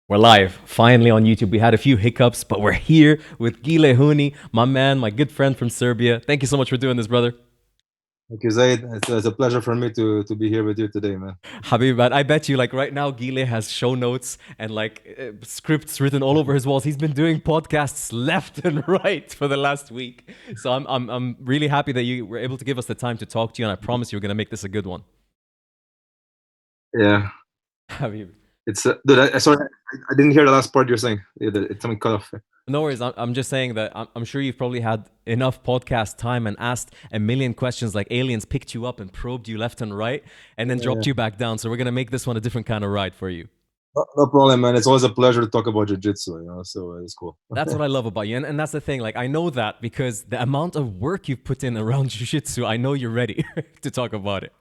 We're live, finally on YouTube. We had a few hiccups, but we're here with Gile Huni, my man, my good friend from Serbia. Thank you so much for doing this, brother. Thank you, Zaid. It's a pleasure for me to be here with you today, man. Habib, man, I bet you, like right now, Gile has show notes and scripts written all over his walls. He's been doing podcasts left and right for the last week. So I'm really happy that you were able to give us the time to talk to you, and I promise you're gonna make this a good one. Yeah, Habib. it's dude. Sorry, I didn't hear the last part you're saying. It's something cut off. No worries. I'm just saying that I'm sure you've probably had enough podcast time and asked a million questions, like aliens picked you up and probed you left and right and then Yeah, dropped you back down. So we're going to make this one a different kind of ride for you. no problem, man. It's always a pleasure to talk about jiu-jitsu, so it's cool. That's what I love about you. And that's the thing. Like, I know that because the amount of work you've put in around jiu-jitsu, I know you're ready to talk about it.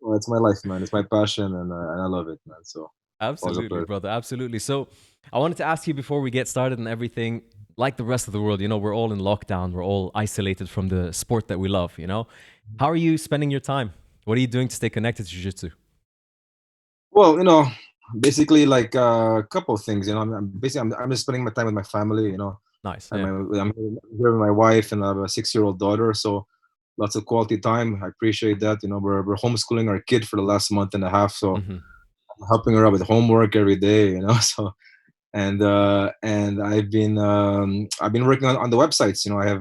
Well, it's my life, man. It's my passion, and I love it, man. So always a Absolutely, pleasure. brother. Absolutely. So I wanted to ask you before we get started and everything, like the rest of the world, we're all in lockdown. We're all isolated from the sport that we love. How are you spending your time? What are you doing to stay connected to jiu-jitsu? Well, basically like a couple of things. I'm just spending my time with my family. Nice. I'm, Yeah. I'm here with my wife, and I have a 6-year-old daughter. So lots of quality time. I appreciate that. We're homeschooling our kid for the last month and a half. So Hmm. helping her out with homework every day. So and I've been working on the websites. I have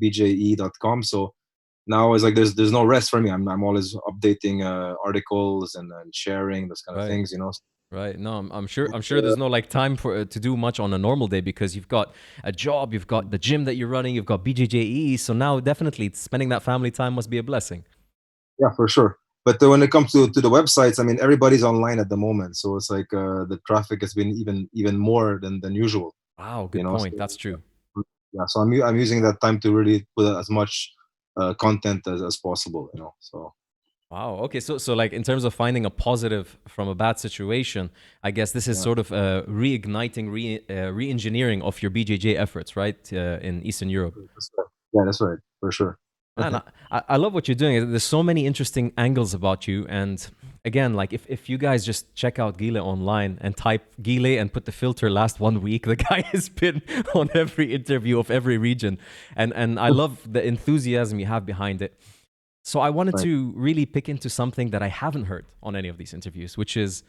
bje.com. So now it's like there's no rest for me. I'm always updating articles and sharing those kind of Right. things. Right. No, I'm sure there's no like time for to do much on a normal day because you've got a job, you've got the gym that you're running, you've got BJJ. So now definitely spending that family time must be a blessing. Yeah, for sure. But when it comes to the websites, I mean, everybody's online at the moment, so it's like the traffic has been even more than usual. Wow, You good know, point. so That's true. yeah, so I'm using that time to really put as much content as possible. So Wow. Okay. So like in terms of finding a positive from a bad situation, I guess this is yeah, sort of reigniting, re-engineering of your BJJ efforts, right? In Eastern Europe. that's right. Yeah, that's right, for sure. And I love what you're doing. There's so many interesting angles about you. And again, like if you guys just check out Gile online and type Gile and put the filter last 1 week, the guy has been on every interview of every region. And I love the enthusiasm you have behind it. So I wanted Right. to really pick into something that I haven't heard on any of these interviews, which is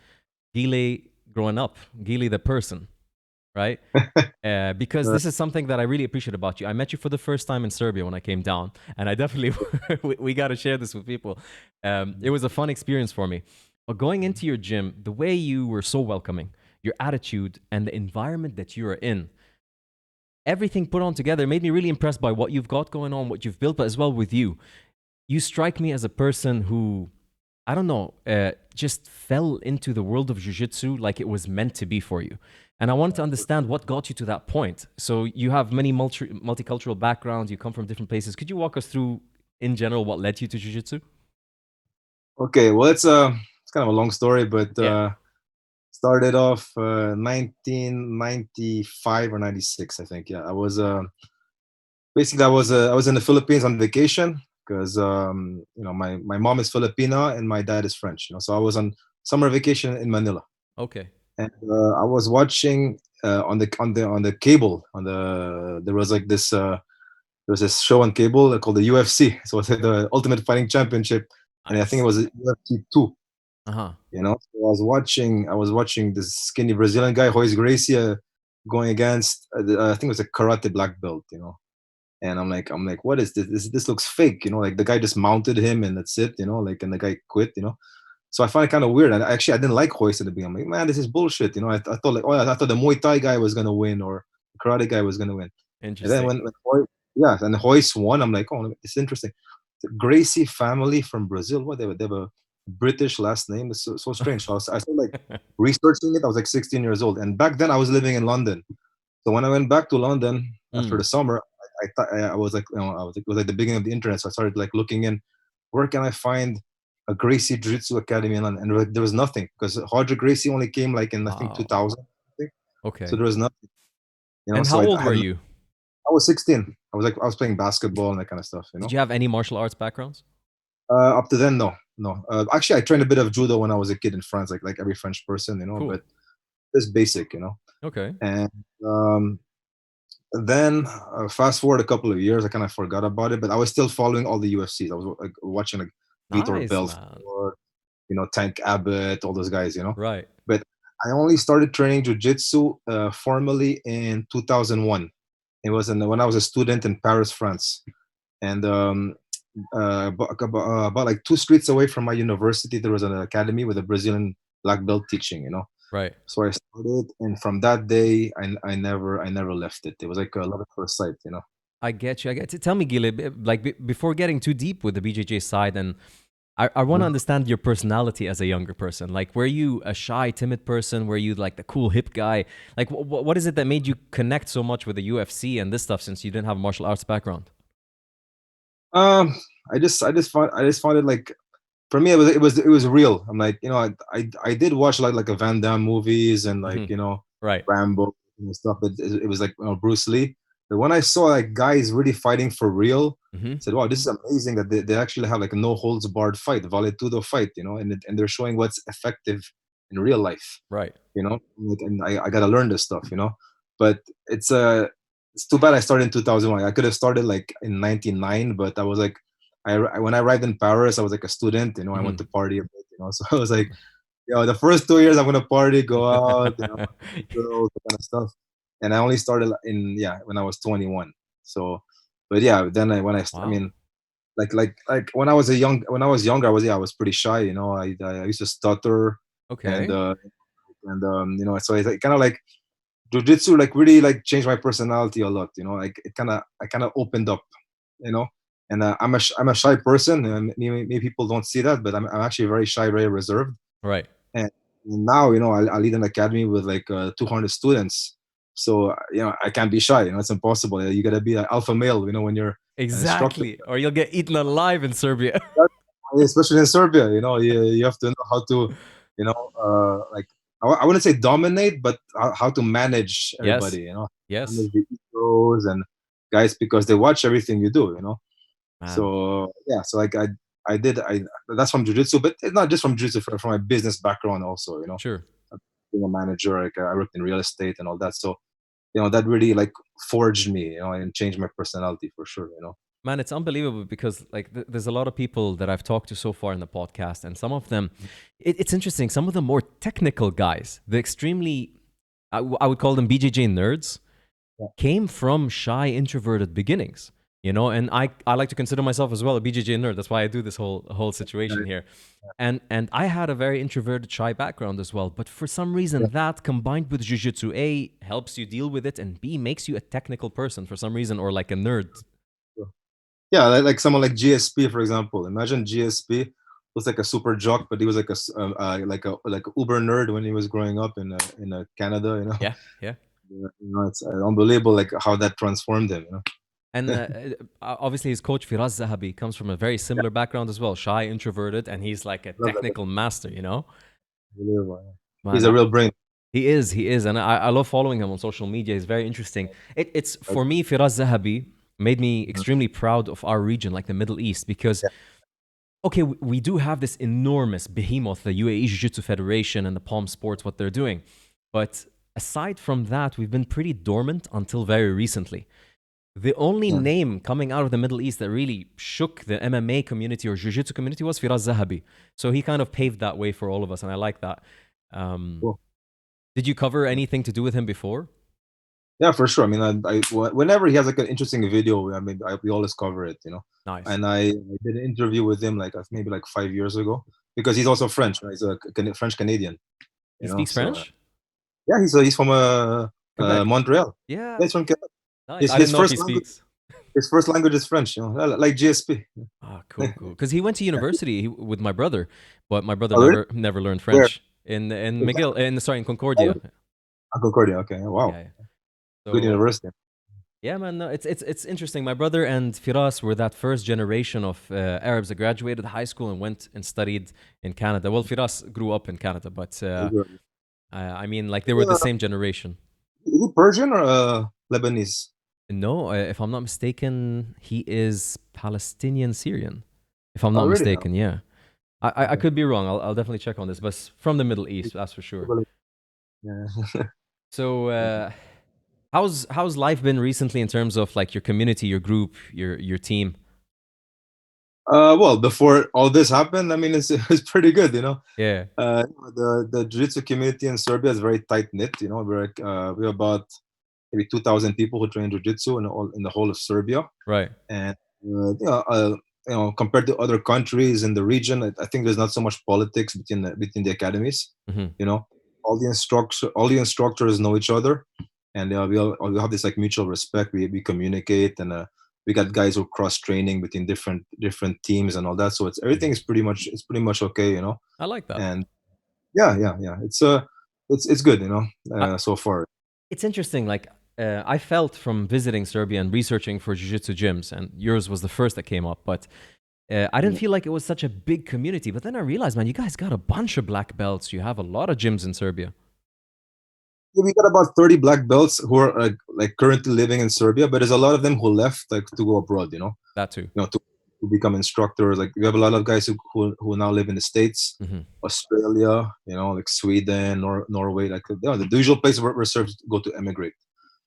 Gile growing up, Gile the person, right? Because Uh, this is something that I really appreciate about you. I met you for the first time in Serbia when I came down, and I definitely we got to share this with people. It was a fun experience for me. But going into your gym, the way you were so welcoming, your attitude, and the environment that you are in, everything put on together made me really impressed by what you've got going on, what you've built, but as well with you. You strike me as a person who, I don't know, just fell into the world of jiu-jitsu like it was meant to be for you. And I wanted to understand what got you to that point. So you have many multicultural backgrounds, you come from different places. Could you walk us through, in general, what led you to jiu-jitsu? okay, well, it's kind of a long story, but Yeah. started off 1995 or 96, I think. Yeah, I was in the Philippines on vacation because my mom is Filipina and my dad is French. So I was on summer vacation in Manila, Okay. and I was watching on the cable on the there was like this there was this show on cable called the UFC. So it's the Ultimate Fighting Championship, and I think it Nice. was UFC 2. Uh-huh. So I was watching this skinny Brazilian guy, Royce Gracie, going against I think it was a karate black belt. And I'm like, what is this? This looks fake. Like the guy just mounted him and that's it. Like, and the guy quit. So I find it kind of weird. And actually, I didn't like Hoist at the beginning. I'm like, man, this is bullshit. I thought like, oh, I thought the Muay Thai guy was gonna win or the karate guy was gonna win. And then Interesting. when Hoist, yeah, and Hoist won, I'm like, oh, it's interesting. The Gracie family from Brazil. What they have a British last name. It's so strange. So I started like researching it. I was like 16 years old, and back then I was living in London. So when I went back to London after Mm. the summer, I thought I was like, it was like the beginning of the internet. So I started like looking in, where can I find a Gracie Jiu-Jitsu Academy in London? And there was nothing because Roger Gracie only came like in I think Wow. 2000. I think. So Okay. there was nothing. And So how I old were had you? I was 16. I was playing basketball and that kind of stuff. Did you have any martial arts backgrounds? Up to then, no. Actually, I trained a bit of judo when I was a kid in France, like every French person. Cool. But just basic, Okay. And then fast forward a couple of years, I kind of forgot about it, but I was still following all the UFCs. I was like watching like Vitor Nice, man. Belfort, Tank Abbott, all those guys. Right. But I only started training jiu-jitsu formally in 2001. It was when I was a student in Paris, France. And about like 2 streets away from my university, there was an academy with a Brazilian black belt teaching. Right. So I started, and from that day, I never left it. It was like a love at first sight. I get you. I get you. Tell me, Gile, like before getting too deep with the BJJ side, and I want to Mhm. understand your personality as a younger person. Like, were you a shy, timid person? Were you like the cool, hip guy? Like, what is it that made you connect so much with the UFC and this stuff since you didn't have a martial arts background? Um, I just found it like, for me it was real. I'm like, I did watch like a Van Damme movies and like Hmm. Right. Rambo and stuff, but it was like Bruce Lee. But when I saw like guys really fighting for real, Hmm. I said, wow, this is amazing that they actually have like a no holds barred fight, vale tudo fight, and they're showing what's effective in real life. Right. Like, and I gotta learn this stuff. But it's too bad I started in 2001. I could have started like in 99, but I was like, when I arrived in Paris, I was like a student. I went Hmm. to party a bit. So I was like, the first 2 years I'm gonna party, go out, girls, that kind of stuff. And I only started when I was 21. So, but yeah, then I Wow. mean, like when I was younger, I was pretty shy. I used to stutter, and Okay. so it's like, kind of like jujitsu like really like changed my personality a lot. Like I kind of opened up. You know, and I'm a shy person, and maybe people don't see that, but I'm actually very shy, very reserved. Right. And now, I lead an academy with like 200 students. So, I can't be shy. It's impossible. You got to be an alpha male, when you're an instructor. Exactly. Or you'll get eaten alive in Serbia. Especially in Serbia, you have to know how to, like, I wouldn't say dominate, but how to manage Yes. everybody, Yes. manage the egos and guys, because they watch everything you do. Man. So yeah, so like I that's from jujitsu, but it's not just from jujitsu, from my business background also. Sure. Being a manager, like I worked in real estate and all that. So that really like forged me, and changed my personality for sure. Man, it's unbelievable because like there's a lot of people that I've talked to so far in the podcast, and some of them, it's interesting. Some of the more technical guys, the extremely, I would call them BJJ nerds, Yeah. came from shy, introverted beginnings. And I like to consider myself as well a BJJ nerd. That's why I do this whole situation here. And I had a very introverted, shy background as well. But for some Yeah. reason, that combined with jujitsu, A, helps you deal with it, and B, makes you a technical person for some reason, or like a nerd. Yeah, like someone like GSP, for example. Imagine GSP was like a super jock, but he was like a uber nerd when he was growing up in Canada. Yeah, yeah. It's unbelievable, like how that transformed him. And obviously, his coach Firas Zahabi comes from a very Yeah, similar background as well, shy, introverted, and he's like a love that guy. technical master. Unbelievable, yeah. He's Man, a real brain. he is, and I love following him on social media. He's very interesting. It's Like, for me, Firas Zahabi made me mhm. extremely proud of our region, like the Middle East, because Yeah, okay, we do have this enormous behemoth, the UAE Jiu-Jitsu Federation and the Palm Sports, what they're doing, but aside from that, we've been pretty dormant until very recently. The only yeah. name coming out of the Middle East that really shook the MMA community or Jiu-Jitsu community was Firas Zahabi. So he kind of paved that way for all of us, and I like that. Um, Cool. did you cover anything to do with him before? Yeah, for sure. I mean, whenever he has like an interesting video, we always cover it. Nice. And I did an interview with him like maybe like 5 years ago, because he's also French. Right? He's a French Canadian. He speaks So French? yeah, he's from Quebec. Montreal. Yeah. Yeah, he's from Quebec. Nice. His I didn't his know if he first language speaks. his first language is French. Like GSP. Ah, cool, cool. Because he went to Yeah. university with my brother, but my brother Oh, really? never learned Where? French in McGill. Exactly. In Concordia. Concordia. Okay. Yeah, Wow. yeah. Good So university. yeah, man, no, it's interesting. My brother and Firas were that first generation of Arabs that graduated high school and went and studied in Canada. Well, Firas grew up in Canada, but I mean, like they were the Uh, same generation. Is he Persian or Lebanese? No, if I'm not mistaken, he is Palestinian Syrian. If I'm Oh, not really? mistaken, yeah. I Okay. could be wrong. I'll definitely check on this, but from the Middle East, that's for sure. Yeah. So, how's life been recently in terms of like your community, your group, your team? Well, before all this happened, I mean, it's pretty good, you know. Yeah. The jiu-jitsu community in Serbia is very tight knit. You know, we have about maybe 2,000 people who train jiu-jitsu in the whole of Serbia, Right. and compared to other countries in the region, I think there's not so much politics between the academies. Hmm. You know, all the instructors know each other, and we have this like mutual respect. We communicate, and we got guys who cross training between different teams and all that. So everything is pretty much okay. You know, I like that. and yeah. It's good. You know, I, so far. it's interesting. Like, I felt from visiting Serbia and researching for jiu-jitsu gyms, and yours was the first that came up, but I didn't feel like it was such a big community. But then I realized, man, you guys got a bunch of black belts. You have a lot of gyms in Serbia. We got about 30 black belts who are like currently living in Serbia, but there's a lot of them who left like to go abroad, That too. to become instructors. Like we have a lot of guys who now live in the States, Hmm. Australia, like Sweden, Norway, like the usual place where Serbs go to emigrate.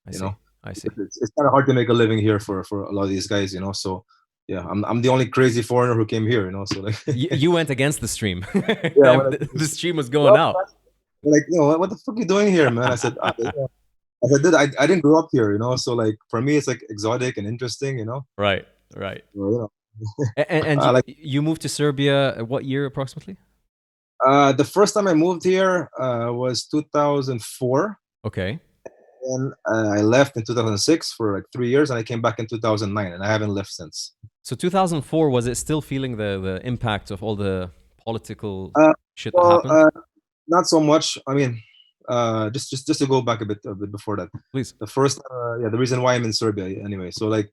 I You see. know, I see. it's kind of hard to make a living here for a lot of these guys. So yeah, I'm the only crazy foreigner who came here. So like You went against the stream. yeah, when The stream was going well, out. like what the fuck are you doing here, man? I said. I said, dude, I didn't grow up here, so like for me, it's like exotic and interesting. Right. Right. So, And like you moved to Serbia what year approximately? the first time I moved here was 2004, Okay. and I left in 2006 for like 3 years, and I came back in 2009, and I haven't left since. So 2004, was it still feeling the impact of all the political Uh, shit that well, happened? not so much. I mean, just to go back a bit before that. Please. The first, the reason why I'm in Serbia anyway. So like,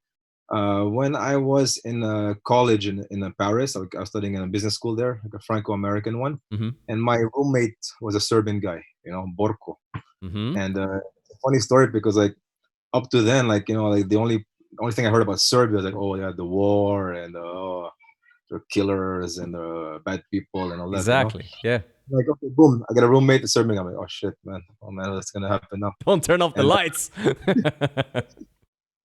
when I was in college in Paris, I was studying in a business school there, like a Franco-American one, Mm-hmm. and my roommate was a Serbian guy, Borko. Mm-hmm. And it's a funny story because like up to then, like like the only thing I heard about Serbia was like, oh yeah, the war and oh, the killers and the bad people and all that. Exactly. Yeah. Like okay, boom, I got a roommate that's Serbian. I'm like, oh shit, man, oh man, what's gonna happen now? Don't turn off the And lights.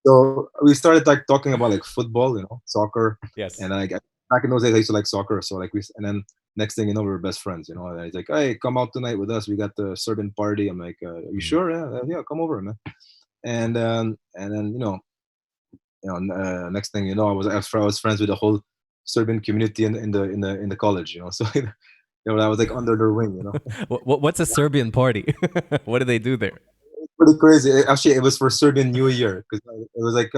so we started like talking about like football, soccer, Yes. and like back in those days I used to like soccer. So like and then next thing you know, we were best friends. And he's like, hey, come out tonight with us. We got the Serbian party. I'm like, are you Mhm. sure? Yeah, come over, man. And then next thing you know, I was friends with the whole Serbian community in the college. So I was like under their wing. What's a Serbian party? What do they do there? Pretty crazy. Actually, it was for Serbian New Year because it was like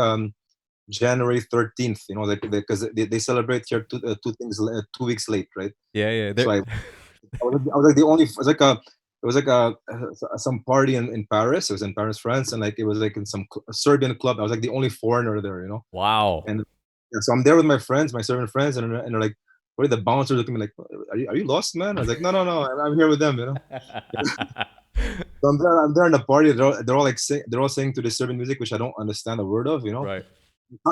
January 13th. Like because they celebrate here 2 weeks late, right? Yeah, yeah. So I was like the only. It was like some party in Paris. It was in Paris, France, and like it was like in some Serbian club. I was like the only foreigner there. Wow. And yeah, so I'm there with my friends, my Serbian friends, and they're like, "What?" The bouncer looking at me like, "Are you lost, man?" I was like, "No, no, no, I'm here with them." So I'm there in the party. They're all like they're all singing to the Serbian music, which I don't understand a word of. Right.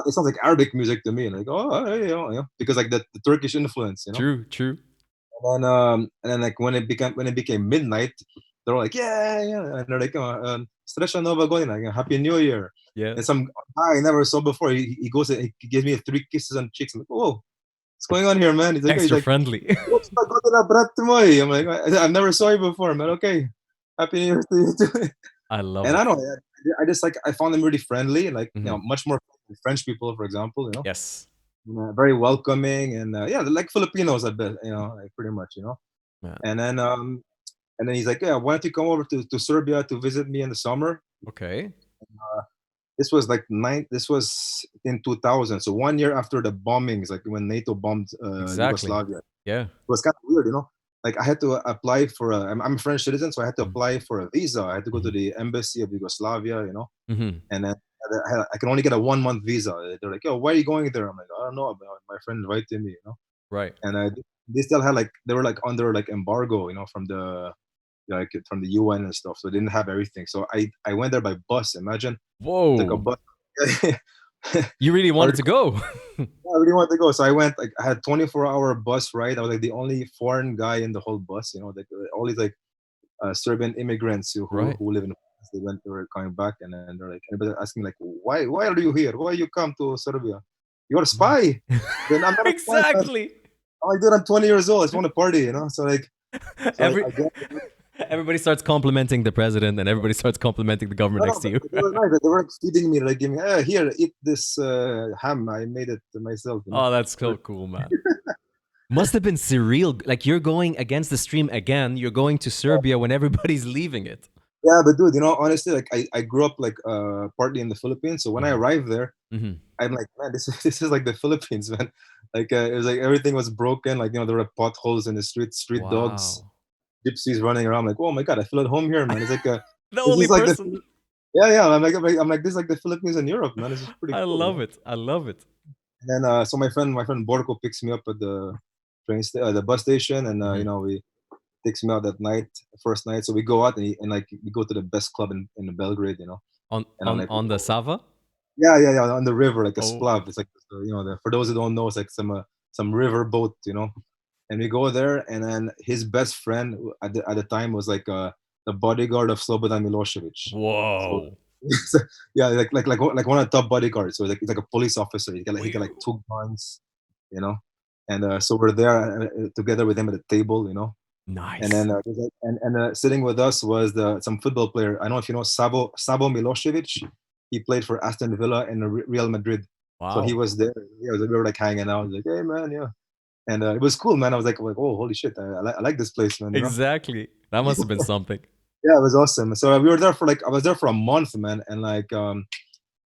It sounds like Arabic music to me. Like, oh, hey, because like the Turkish influence. True, true. And then like when it became midnight, they're all like, yeah, yeah, and they're like, Sreća Nova Godina, like, Happy New Year. Yeah. And some guy I never saw before, he goes and he gives me 3 kisses on cheeks. I'm like, whoa, what's going on here, man? He's like, Extra friendly. Sreća Godina, brat moj. I'm like, I've never saw you before, man. Okay, Happy New Year to you too. I love And it. I don't know, I just like I found them really friendly, like Mhm. much more than French people, for example. Yes. Very welcoming, and yeah, they're like Filipinos a bit, like pretty much. Man. And then he's like, yeah, why don't you come over to Serbia to visit me in the summer? Okay. This was in 2000, so 1 year after the bombings, like when NATO bombed Exactly. Yugoslavia. Yeah. It was kind of weird. Like I had to apply for I'm a French citizen, so I had to Mhm. apply for a visa. I had to go to Mhm. the embassy of Yugoslavia. Mhm. And then I can only get a 1 month visa. They're like, yo, why are you going there? I'm like, I don't know. My friend invited me. Right. And they still had they were like under like embargo, from the UN and stuff. So they didn't have everything. So I went there by bus. Imagine, took a Whoa. bus. You really wanted to Hardcore. go. I really wanted to go. So I went, like, I had 24-hour bus ride. I was like the only foreign guy in the whole bus. Like all these like Serbian immigrants Right. who live in France. They were coming back, and then they're like, everybody asking like, why are you here? Why you come to Serbia? You're a spy. Then I'm not a spy, man. Exactly. I'm like, dude, I'm 20 years old. I just want to party, you know. So like, Every I guess everybody starts complimenting the president, and everybody starts complimenting the government next to but you. they were nice. They were like feeding me, like giving me, here, eat this ham. I made it myself, you know. Oh, that's so cool, man. Must have been surreal. Like you're going against the stream again. You're going to Serbia when everybody's leaving it. Yeah, but dude, you know, honestly, like I grew up like partly in the Philippines. So when I arrived there, I'm like, man, this is like the Philippines, man. Like it was like everything was broken. Like, you know, there were potholes in the street dogs, Wow. gypsies running around. Like, oh my god, I feel at home here, man. It's like The this only is like person. yeah. I'm like this is like the Philippines in Europe, man. This is pretty I cool. You love know? it. I love it. And then so my friend Borko picks me up at the the bus station, and you know, we takes me out that night, first night. So we go out and like we go to the best club in Belgrade, you know. On And I'm like, on the Sava? yeah, on the river, like a Oh. splav. It's like, you know, for those who don't know, it's like some river boat, you know. And we go there, and then his best friend at the time was like the bodyguard of Slobodan Milosevic. So Whoa. yeah, like one of the top bodyguards. So like he's like a police officer. He got like 2 guns, you know. And so we're there together with him at the table, you know. Nice. And then sitting with us was some football player. I don't know if you know Savo Milosevic. He played for Aston Villa and Real Madrid. Wow. So he was there. Yeah, we were like hanging out. Like, hey man, yeah. And it was cool, man. I was like, oh, holy shit, I like this place, man. You know? Exactly. That must have been something. Yeah, it was awesome. So we were there for I was there for a month, man. And like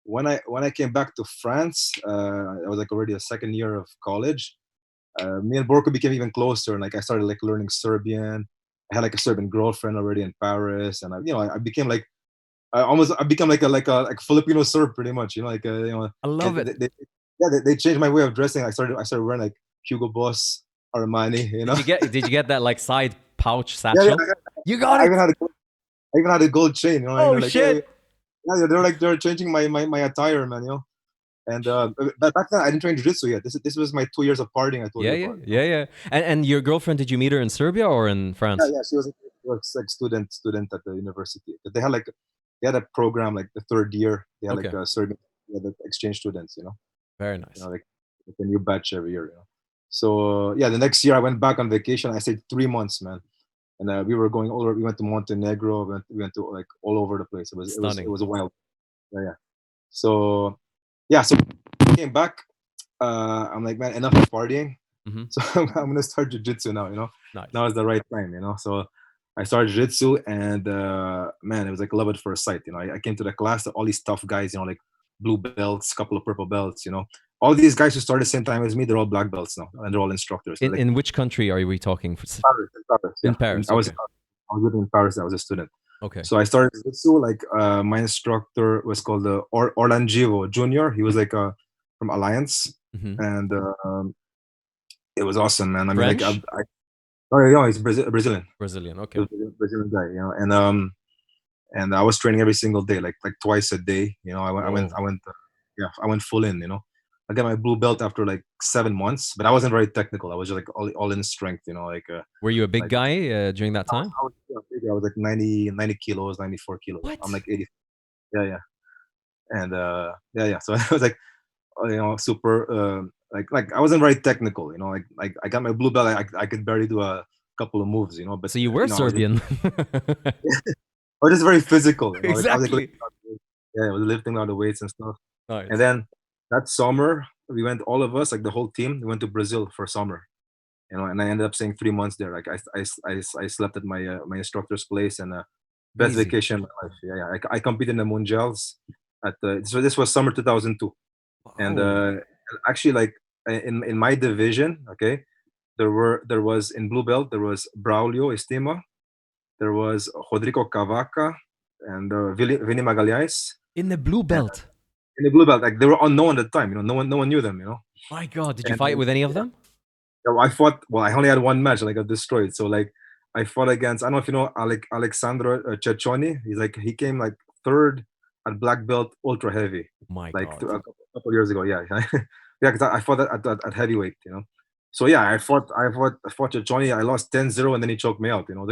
when I came back to France, I was like already a second year of college. Me and Borko became even closer, and like I started like learning Serbian. I had like a Serbian girlfriend already in Paris, and I became like I became like a Filipino Serb pretty much, you know, like you know. I love it. They changed my way of dressing. I started wearing like Hugo Boss, Armani, you know. Did you get that like side pouch satchel? Yeah. You got I it. even had a gold chain, you know. Oh like, shit. Yeah, they're changing my attire, man, you know. And but back then I didn't train jiu-jitsu yet. This was my 2 years of partying I told you about. Yeah. And your girlfriend, did you meet her in Serbia or in France? Yeah, she was like student at the university. But they had a program like the third year. They had like a Serbian exchange students, you know. Very nice. You know, like a new batch every year, you know. So yeah, the next year I went back on vacation. I stayed 3 months, man. And we were going all over. We went to Montenegro. We went to like all over the place. It was a wild. Yeah. So yeah, so I came back. I'm like, man, enough of partying. So I'm gonna start jiu-jitsu now, you know. Nice. Now is the right time, you know. So I started jiu-jitsu, and man, it was like love at first sight, you know. I came to the class, all these tough guys, you know, like blue belts, couple of purple belts, you know. All these guys who started the same time as me, they're all black belts now, and they're all instructors. In which country are we talking? Paris. In Paris. I was living in Paris. I was a student. Okay. So I started jiu-jitsu. Like my instructor was called Orlangivo Junior. He was like from Alliance, and it was awesome, man. I mean, French? He's Brazilian. Brazilian. Okay. Brazilian guy, you know, and I was training every single day, like twice a day. You know, I went full in. You know, I got my blue belt after like 7 months, but I wasn't very technical. I was just like all in strength. You know, like. Were you a big guy during that time? I was like 90 kilos, 94 kilos. What? I'm like 80. Yeah. And yeah. So I was like, you know, super. Like I wasn't very technical. You know, like I got my blue belt. I could barely do a couple of moves. You know, but so you were Serbian. I was just very physical. You know? Exactly. I was lifting a lot of weights and stuff. Nice. And then that summer, we went, all of us, like the whole team, we went to Brazil for summer. You know, and I ended up staying 3 months there. Like I slept at my my instructor's place, and best vacation of my life. Yeah. I competed in the Mundials so this was summer 2002. Wow. And actually, like in my division, okay, there was in blue belt, there was Braulio Estima, there was Rodrigo Cavaca, and Vini Magalhães. In the blue belt. In the blue belt, like they were unknown at the time. You know, no one knew them. You know. My God, did you fight with any of them? I fought. Well, I only had one match, and I got destroyed. So like, I fought against. I don't know if you know Alexandro Cecchoni. He came like third at black belt ultra heavy. My like God. a couple years ago. Yeah, yeah. Because I fought at heavyweight. You know. So yeah, I fought Cecchoni. I lost 10-0, and then he choked me out. You know.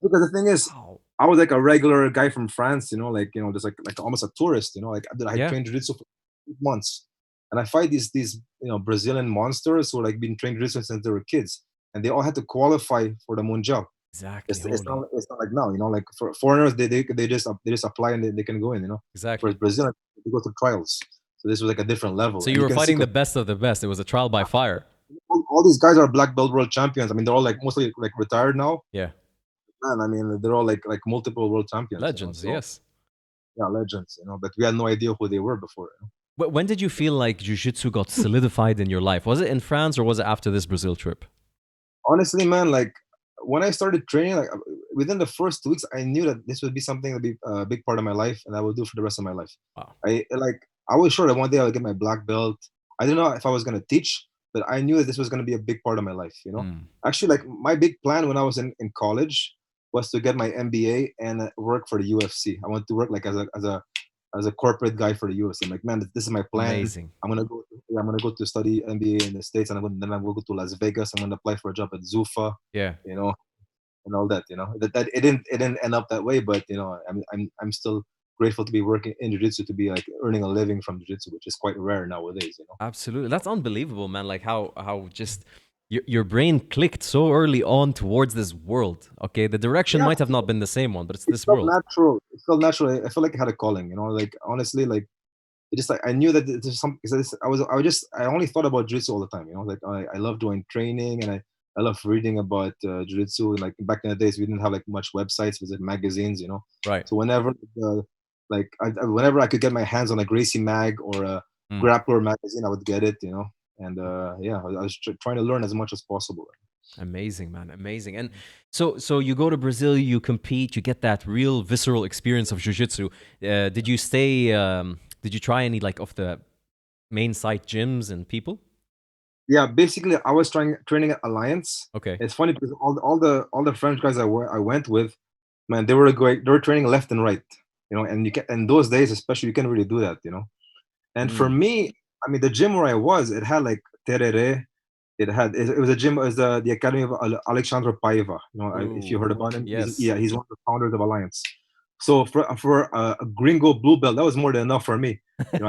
Because the thing is, Wow. I was like a regular guy from France, like just like almost a tourist, like I Yeah, trained jiu-jitsu for 8 months, and I fight these Brazilian monsters who like been trained jiu-jitsu since they were kids, and they all had to qualify for the Mundial. exactly. It's not Holy. it's not like now, like for foreigners they just apply and they can go in, whereas Exactly. Brazilian they go to trials. So this was like a different level, So and you you were can see fighting the best of the best. It was a trial by fire. all these guys are black belt world champions. I mean, they're all like mostly like retired now. Yeah. Man, I mean, they're all like multiple world champions, Legends, so yes. yeah, legends, but we had no idea who they were before. When did you feel like jiu-jitsu got solidified in your life? Was it in France or was it after this Brazil trip? Honestly, man, like when I started training, like within the first 2 weeks, I knew that this would be something that would be a big part of my life, and I would do for the rest of my life. Wow. I was sure that one day I would get my black belt. I didn't know if I was gonna teach, but I knew that this was gonna be a big part of my life. Mm. Actually, like my big plan when I was in college was to get my MBA and work for the UFC. I want to work like as a corporate guy for the UFC. I'm like, man, this is my plan. Amazing. I'm gonna go to study MBA in the States, and then I'm gonna go to Las Vegas. I'm gonna apply for a job at Zufa, Yeah. you know, and all that. That it didn't end up that way, but I'm still grateful to be working in jiu-jitsu, to be like earning a living from jiu-jitsu, which is quite rare nowadays. Absolutely. That's unbelievable, man. Like how just your brain clicked so early on towards this world. Okay, the direction Yeah, might have not been the same one, but it's it this felt world. natural. It felt natural. I felt like I had a calling. Like honestly, like it just like I knew that there's some. Because I only thought about jiu-jitsu all the time. Like I love doing training, and I love reading about jiu-jitsu. Like back in the days, we didn't have like much websites, was it magazines. Right. So whenever whenever I could get my hands on a Gracie mag or a Mm. Grappler magazine, I would get it. And yeah, I was trying to learn as much as possible. Amazing, man. Amazing. And so you go to Brazil, you compete, you get that real visceral experience of jiu-jitsu. Did you stay did you try any like of the main site gyms and people? Yeah, basically, I was training at Alliance. Okay. It's funny because all the French guys I went with, man, they were training left and right, and you can in those days especially you can't really do that. And for Mm. me, I mean, the gym where I was, it had like terere, it was a gym, it was the academy of Alexandre Paiva. If you Ooh. heard about him, Yes. he's one of the founders of Alliance. So for a gringo blue belt, that was more than enough for me.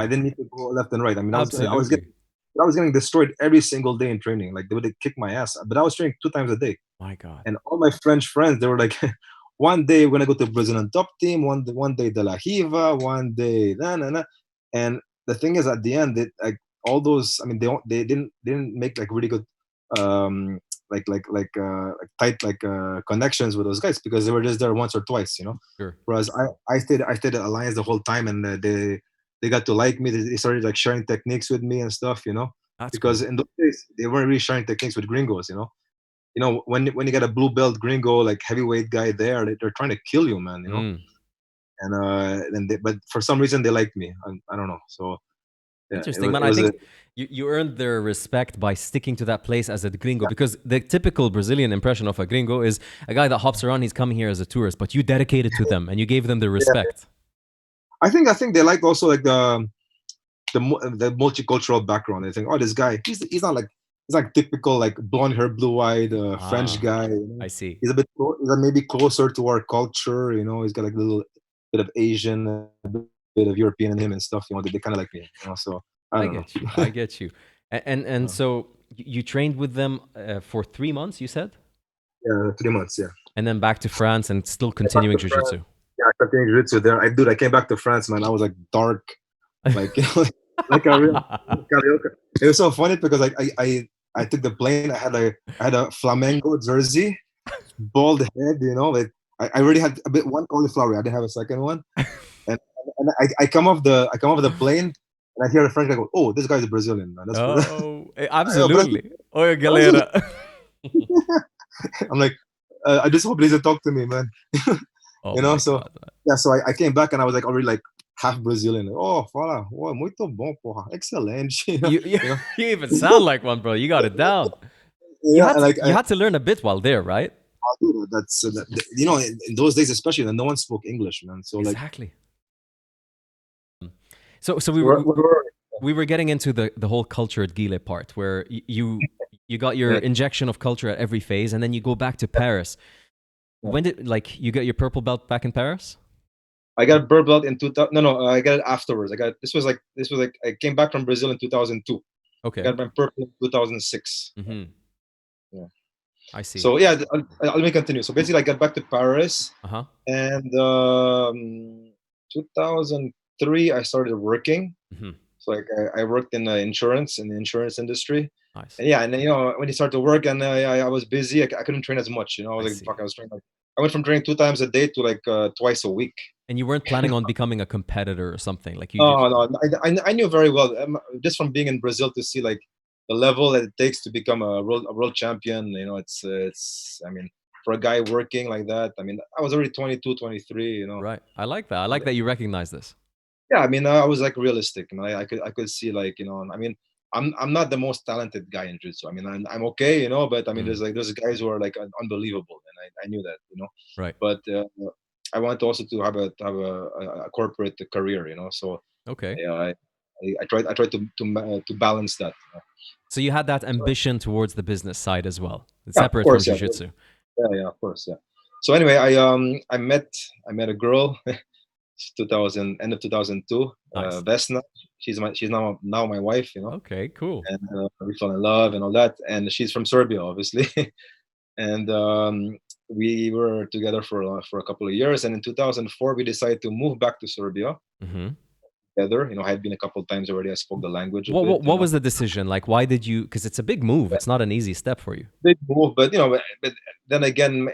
I didn't need to go left and right. I mean, Absolutely. I was getting destroyed every single day in training. Like they would kick my ass, but I was training 2 times a day. My God. And all my French friends, they were like, one day we're gonna go to Brazilian top team, one day De La Riva, one day na na na. And the thing is, at the end, like all those, I mean, they didn't make like really good, um, like tight connections with those guys because they were just there once or twice. Sure. Whereas I stayed at Alliance the whole time, and they got to like me. They started like sharing techniques with me and stuff. That's Because cool. in those days they weren't really sharing techniques with gringos. When you get a blue belt gringo like heavyweight guy there, they're trying to kill you, man. Mm. But for some reason they liked me. I don't know. So yeah, it Interesting, was man. it I was a think you earned their respect by sticking to that place as a gringo because the typical Brazilian impression of a gringo is a guy that hops around, he's coming here as a tourist, but you dedicated to them and you gave them the yeah. respect. I think they liked also like the multicultural background. They think, oh, this guy, he's like typical like blonde hair, blue eyed French Ah, guy. I see. He's maybe closer to our culture. He's got like a little bit of Asian, a bit of European in him and stuff. They kind of like me. So I I don't know. get you. I get you. And so you trained with them for 3 months, you said? Yeah, 3 months. Yeah. And then back to France and still Back continuing to France. jiu-jitsu. Yeah, I continued jiu-jitsu there. I came back to France, man. I was like dark, like like a real karaoke. It was so funny because like I took the plane. I had a Flamengo jersey, bald head. Like I already had one cauliflower. I didn't have a second one, and I come off the plane and I hear a French guy go, "Oh, this guy's a Brazilian, man." Oh, But absolutely. Oi, Brazilian. galera. I'm like, I just hope he doesn't talk to me, man. Oh my So God. yeah, so I came back and I was like already like half Brazilian. Like, oh, fala, oh, muito bom, porra, excelente. You, You know, you even sound like one, bro. You got it down. You yeah, had and to, like you had to learn a bit while there, right? that's in those days especially, no one spoke English, man. So like, Exactly. So we so were we're we were getting into the whole culture at Gile part where you got your yeah, injection of culture at every phase and then you go back to Paris. when did like you got your purple belt back in Paris? I got a purple belt in 2000. No, I got it afterwards. This was like I came back from Brazil in 2002. I Okay. got my purple in 2006. Mm-hmm. Yeah. I see. So yeah, let me continue. So basically, I got back to Paris, Uh-huh. and 2003 I started working. Mm-hmm. So like I worked in insurance, in the insurance industry. Nice. And yeah, and then when you start to work, and I was busy, I couldn't train as much. I I was like, fuck, see. I was training I went from training 2 times a day to like twice a week. And you weren't planning on becoming a competitor or something, like you just. No, no, I knew very well, just from being in Brazil, to see like the level that it takes to become a world champion. It's I mean, for a guy working like that, I mean, I was already 22, 23. Right. I like that. I like that you recognize this. Yeah, I mean, I was like realistic, and I could see, like, I mean, I'm not the most talented guy in jiu-jitsu. I mean, I'm okay, but I mean, Mm. there's guys who are like unbelievable, and I knew that. Right. But I wanted also to have a corporate career, so Okay. yeah, I tried to balance that. So you had that So, ambition towards the business side as well. It's yeah, of separate from course, yeah, jiu-jitsu. yeah, of course, yeah. So anyway, I met a girl, 2000 end of 2002, Nice. Vesna. She's now my wife, Okay, cool. and we fell in love and all that. And she's from Serbia, obviously. And we were together for a couple of years. And in 2004, we decided to move back to Serbia Mm-hmm. together. I had been a couple of times already. I spoke the language a What, bit. what, what was the decision? Like, why did you? Because it's a big move. It's not an easy step for you. Big move, but but then again,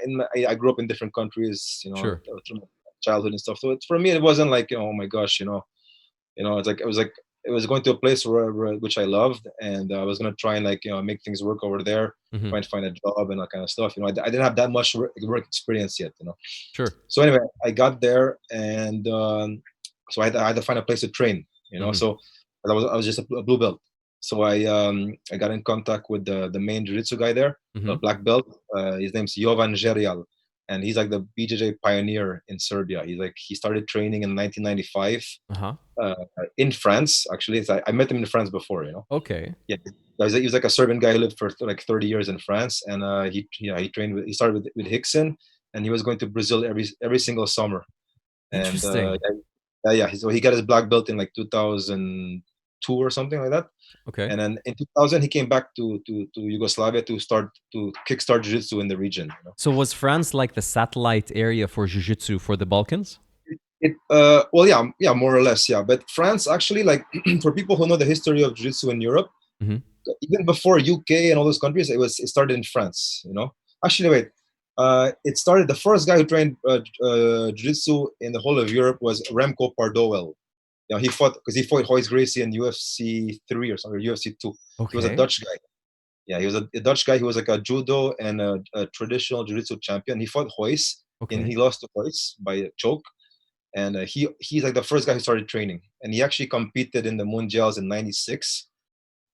I grew up in different countries, Sure. through my childhood and stuff. So for me, it wasn't like, oh my gosh, it's like it was going to a place which I loved, and I was gonna try and, like, make things work over there, Mm-hmm. try and find a job and that kind of stuff. I didn't have that much work experience yet. Sure. So anyway, I got there, and so I had to find a place to train. Mm-hmm. So I was just a blue belt. So I got in contact with the main jiu-jitsu guy there, Mm-hmm. the black belt. His name's Jovan Žerial, and he's like the BJJ pioneer in Serbia. He started training in 1995 Uh-huh. in France. Actually, I met him in France before. Okay. Yeah, he was like a Serbian guy who lived for like 30 years in France, and he trained he started with Hickson, and he was going to Brazil every single summer. And Interesting. yeah, so he got his black belt in like 2002 or something like that. Okay. And then in 2000 he came back to Yugoslavia to kickstart jiu-jitsu in the region. So was France like the satellite area for jiu-jitsu for the Balkans? Well, yeah, more or less, yeah. But France actually, like, for people who know the history of jiu-jitsu in Europe, Mm-hmm. even before UK and all those countries, it started in France. Actually, wait, it started, the first guy who trained jiu-jitsu in the whole of Europe was Remco Pardowel. He fought Royce Gracie in UFC 3 or something, or UFC 2. He was a Okay. Dutch guy. Yeah, he was a Dutch guy. He was like a judo and a traditional jiu-jitsu champion. He fought Royce, and Okay. he lost to Royce by a choke. And he's like the first guy who started training, and he actually competed in the Mundials in '96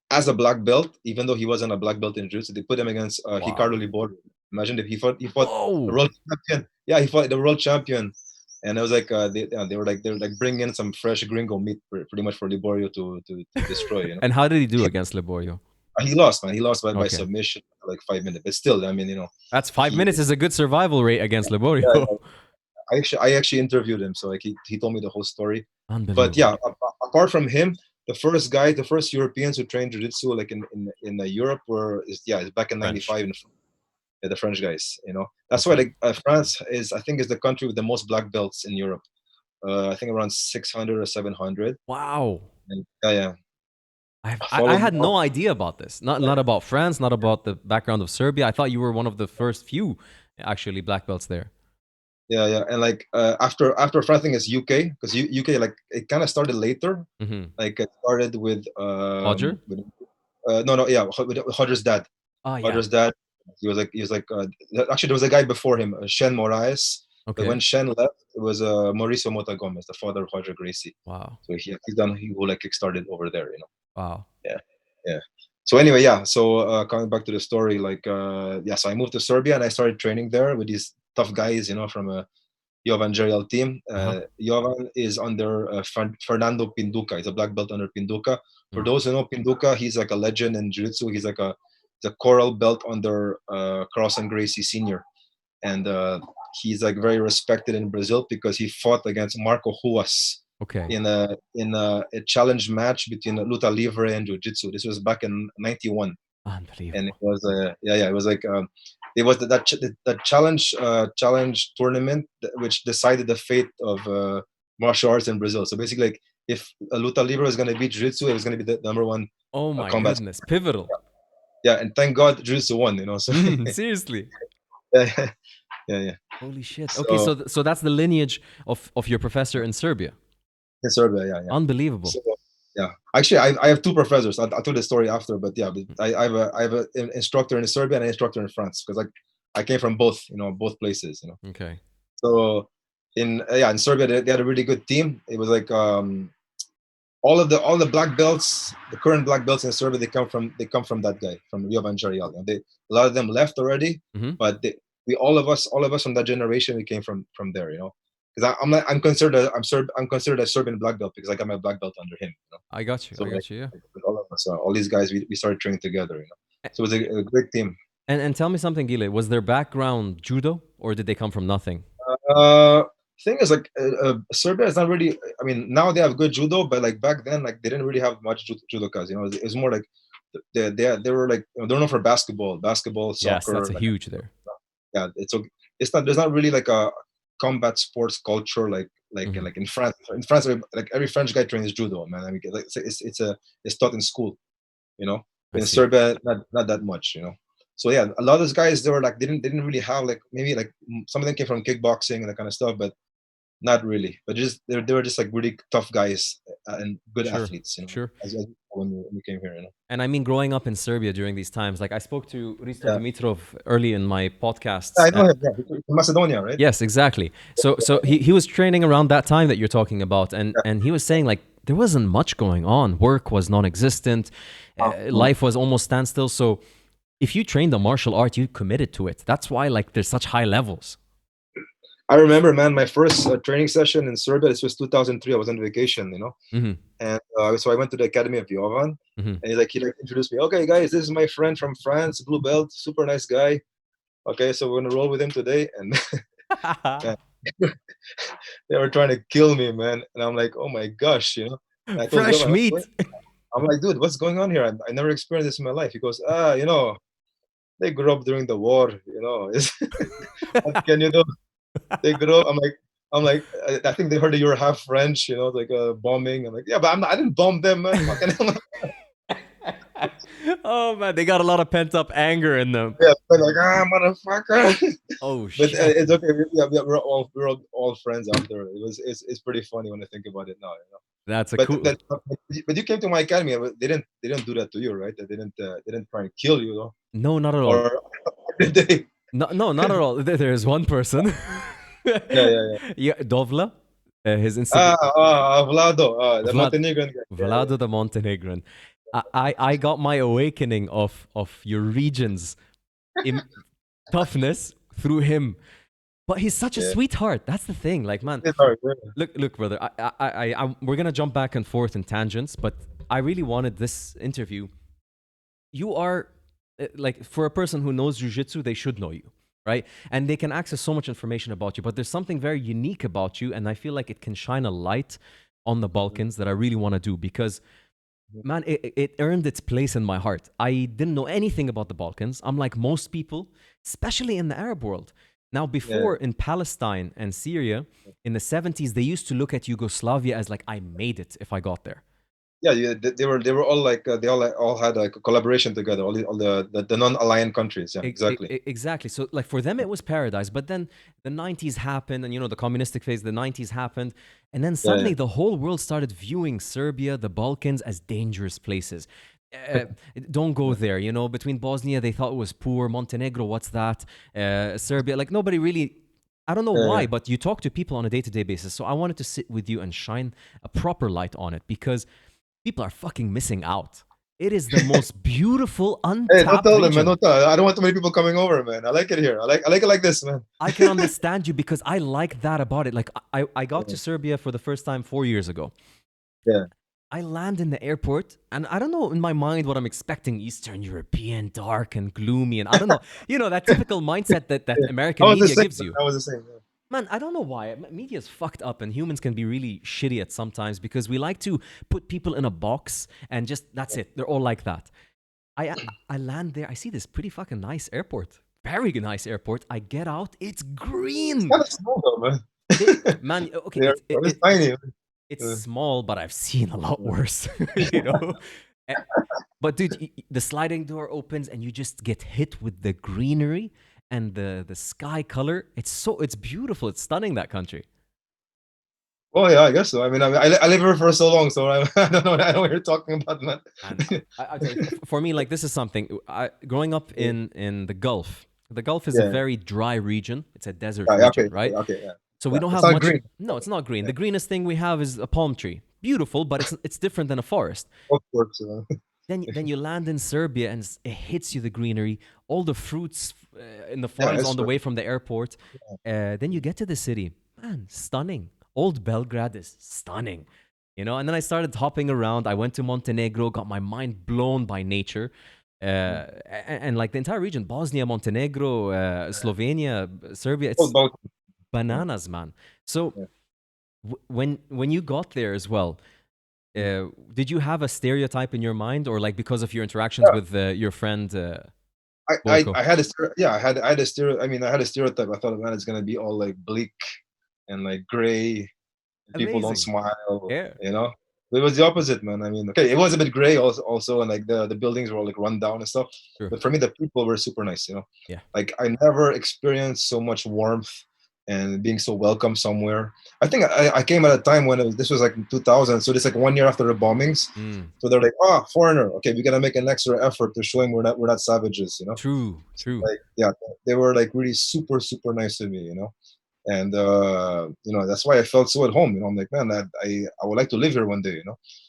as a black belt, even though he wasn't a black belt in jiu-jitsu. They put him against Ricardo Wow. Liborio. Imagine if he fought the Whoa. world champion. Yeah, he fought the world champion, and it was like they were like bringing in some fresh gringo meat pretty much for Liborio to destroy. And how did he do against Liborio? He lost, man. He lost by Okay. submission, like 5 minutes. But still, I mean, That's 5 minutes he. is a good survival rate against Yeah, Liborio. I actually interviewed him, so like he told me the whole story. But Unbelievable. yeah, apart from him, the first Europeans who trained jiu-jitsu like in Europe is back in French. '95, the French guys. That's why Okay. France is the country with the most black belts in Europe. I think around 600 or 700. Wow. And, yeah. I Followed. had no idea about this. Not about France, not about the background of Serbia. I thought you were one of the first few actually black belts there. Yeah, and like after France, I think it's UK, because UK, like, it kind of started later. Mm-hmm. Like, it started with Roger? no, yeah, with Hodger's dad. Oh yeah. Hodger's dad. He was like actually there was a guy before him, Shen Moraes. But when Okay. Shen left, it was Mauricio Mota Gomez, the father of Roger Gracie. Wow. So he who like kickstarted over there. Wow. Yeah, yeah. So anyway, yeah. So coming back to the story, like, so I moved to Serbia and I started training there with these tough guys, from a Jovan Žerial team. Uh-huh. Jovan is under Fernando Pinduka. He's a black belt under Pinduka. For Mm. those who know Pinduka, he's like a legend in jiu-jitsu. He's a coral belt under Cross and Gracie Senior. And he's like very respected in Brazil because he fought against Marco Ruas Okay. in a challenge match between luta livre and jiu-jitsu. This was back in '91, Unbelievable. and it was it was like it was the challenge tournament which decided the fate of martial arts in Brazil. So basically, like, if a luta livre was going to beat jiu-jitsu, it was going to be the number one Oh my combat. goodness, pivotal. Yeah, and thank God jiu-jitsu won. You know, so Seriously. yeah. Holy shit. Okay, so that's the lineage of your professor in Serbia. In Serbia, yeah. Unbelievable. So, yeah, actually, I have two professors. I'll tell the story after, but yeah, I have an instructor in Serbia and an instructor in France because I came from both, both places, Okay. So in Serbia, they had a really good team. It was like all the black belts, the current black belts in Serbia, they come from that guy, from Rio Vanjarial. A lot of them left already, but all of us from that generation, we came from there, because I'm considered a Serbian black belt because I got my black belt under him. I got you. So Yeah. All of us, all these guys, we started training together. So it was a great team. And tell me something, Gile. Was their background judo, or did they come from nothing? Thing is, like, Serbia is not really. I mean, now they have good judo, but like back then, like they didn't really have much judokas. It was more like they were like they're known for basketball, soccer. Yes, that's huge there. Yeah, it's not. There's not really like a combat sports culture like in France. In France, like every French guy trains judo, man. I mean, like, it's taught in school, In Serbia, not that much, So yeah, a lot of those guys, they were like they didn't really have, like, maybe like some of them came from kickboxing and that kind of stuff, but not really. But just they were just like really tough guys and good athletes, Sure. As when we came here, And I mean, growing up in Serbia during these times, like I spoke to Risto Dimitrov early in my podcast. I know him, Macedonia, right? Yes, exactly. So he was training around that time that you're talking about, and he was saying, like, there wasn't much going on. Work was non-existent. Life was almost standstill. So if you trained a martial art, you committed to it. That's why, like, there's such high levels. I remember, man, my first training session in Serbia. This was 2003. I was on vacation, and so I went to the academy of Jovan, and he introduced me. Okay, guys, this is my friend from France, blue belt, super nice guy. Okay, so we're gonna roll with him today, and they were trying to kill me, man. And I'm like, oh my gosh, And I told Fresh Jovan, meat. I'm like, dude, what's going on here? I never experienced this in my life. He goes, they grew up during the war, What can you do? They grew up. I'm like, I think they heard that you were half French, like bombing. I'm like, yeah, but I didn't bomb them, man. Oh man, they got a lot of pent up anger in them. Yeah, they're like, motherfucker. Oh shit. But it's okay. We're all friends after. It's pretty funny when I think about it now. That's but cool. But you came to my academy. They didn't do that to you, right? They didn't try and kill you, though. No, not at all. Or did they? No, not at all. There's one person. Yeah. Dovla. His Instagram. Vlado, the Montenegrin guy. Vlado the Montenegrin. I got my awakening of your region's toughness through him. But he's such a sweetheart. That's the thing. Like, man, look, brother. We're gonna jump back and forth in tangents, but I really wanted this interview. You are, like, for a person who knows jiu-jitsu, they should know you, right? And they can access so much information about you. But there's something very unique about you, and I feel like it can shine a light on the Balkans that I really want to do because, man, it earned its place in my heart. I didn't know anything about the Balkans. I'm like most people, especially in the Arab world. Now, before in Palestine and Syria, in the 70s, they used to look at Yugoslavia as like, I made it if I got there. Yeah, they were all like they all had like a collaboration together. All the non-aligned countries. Yeah, exactly. Exactly. So like for them it was paradise, but then the 90s happened, and the communistic phase, the 90s happened, and then suddenly the whole world started viewing Serbia, the Balkans, as dangerous places. Don't go there. Between Bosnia, they thought it was poor. Montenegro, what's that? Serbia, like nobody really. I don't know why, but you talk to people on a day-to-day basis. So I wanted to sit with you and shine a proper light on it because people are fucking missing out. It is the most beautiful, untapped Hey, don't tell them, region. man. Don't tell. I don't want too many people coming over, man. I like it here. I like it like this, man. I can understand you because I like that about it. Like I got to Serbia for the first time 4 years ago. Yeah. I land in the airport, and I don't know in my mind what I'm expecting: Eastern European, dark and gloomy, and I don't know, that typical mindset that Yeah. I American was the media same. gives you. I was the same. Yeah. Man, I don't know why. Media is fucked up, and humans can be really shitty at sometimes because we like to put people in a box and just that's it. They're all like that. I I land there. I see this pretty fucking nice airport, very nice airport. I get out. It's It's green. kind of small though, man. Man, okay, They're it's tiny. it's Uh, small, but I've seen a lot worse. you know. Eh, But dude, the sliding door opens and you just get hit with the greenery and the sky color. It's beautiful. It's stunning, that country. Oh yeah, I guess so. I live here for so long, so I don't know. I know what you're talking about, man. And I tell you, for me, like this is something. Growing up in the Gulf. The Gulf is a Yeah. very dry region. It's a desert Yeah. region, Okay. right? Okay. Yeah. So we Yeah. don't It's have not much. green. No, it's not green. Yeah. The greenest thing we have is a palm tree. Beautiful, but it's different than a forest. Of course. Then you land in Serbia and it hits you the greenery, all the fruits in the Yeah. farms It's on the true. way from the airport. Then you get to the city, man, stunning. Old Belgrade is stunning, And then I started hopping around. I went to Montenegro, got my mind blown by nature, and like the entire region, Bosnia, Montenegro, Slovenia, Serbia. Old It's Balkan. Yeah. bananas, man. So Yeah. when you got there as well. Did you have a stereotype in your mind, or like because of your interactions Yeah. with your friend I Borko? I had a yeah I had a I had a stereotype. I thought, man, it's gonna be all like bleak and like gray. People don't Amazing. smile, Yeah. It was the opposite, man. Okay, it was a bit gray also, and like the buildings were all like run down and stuff. True. But for me, the people were super nice. Yeah. Like I never experienced so much warmth and being so welcome somewhere. I think I came at a time when this was like in 2000, so it's like 1 year after the bombings. Mm. So they're like, oh, foreigner, okay, we gotta make an extra effort to show him we're not savages. True. True. Like yeah, they were like really super nice to me. And that's why I felt so at home. I'm like, man, I would like to live here one day.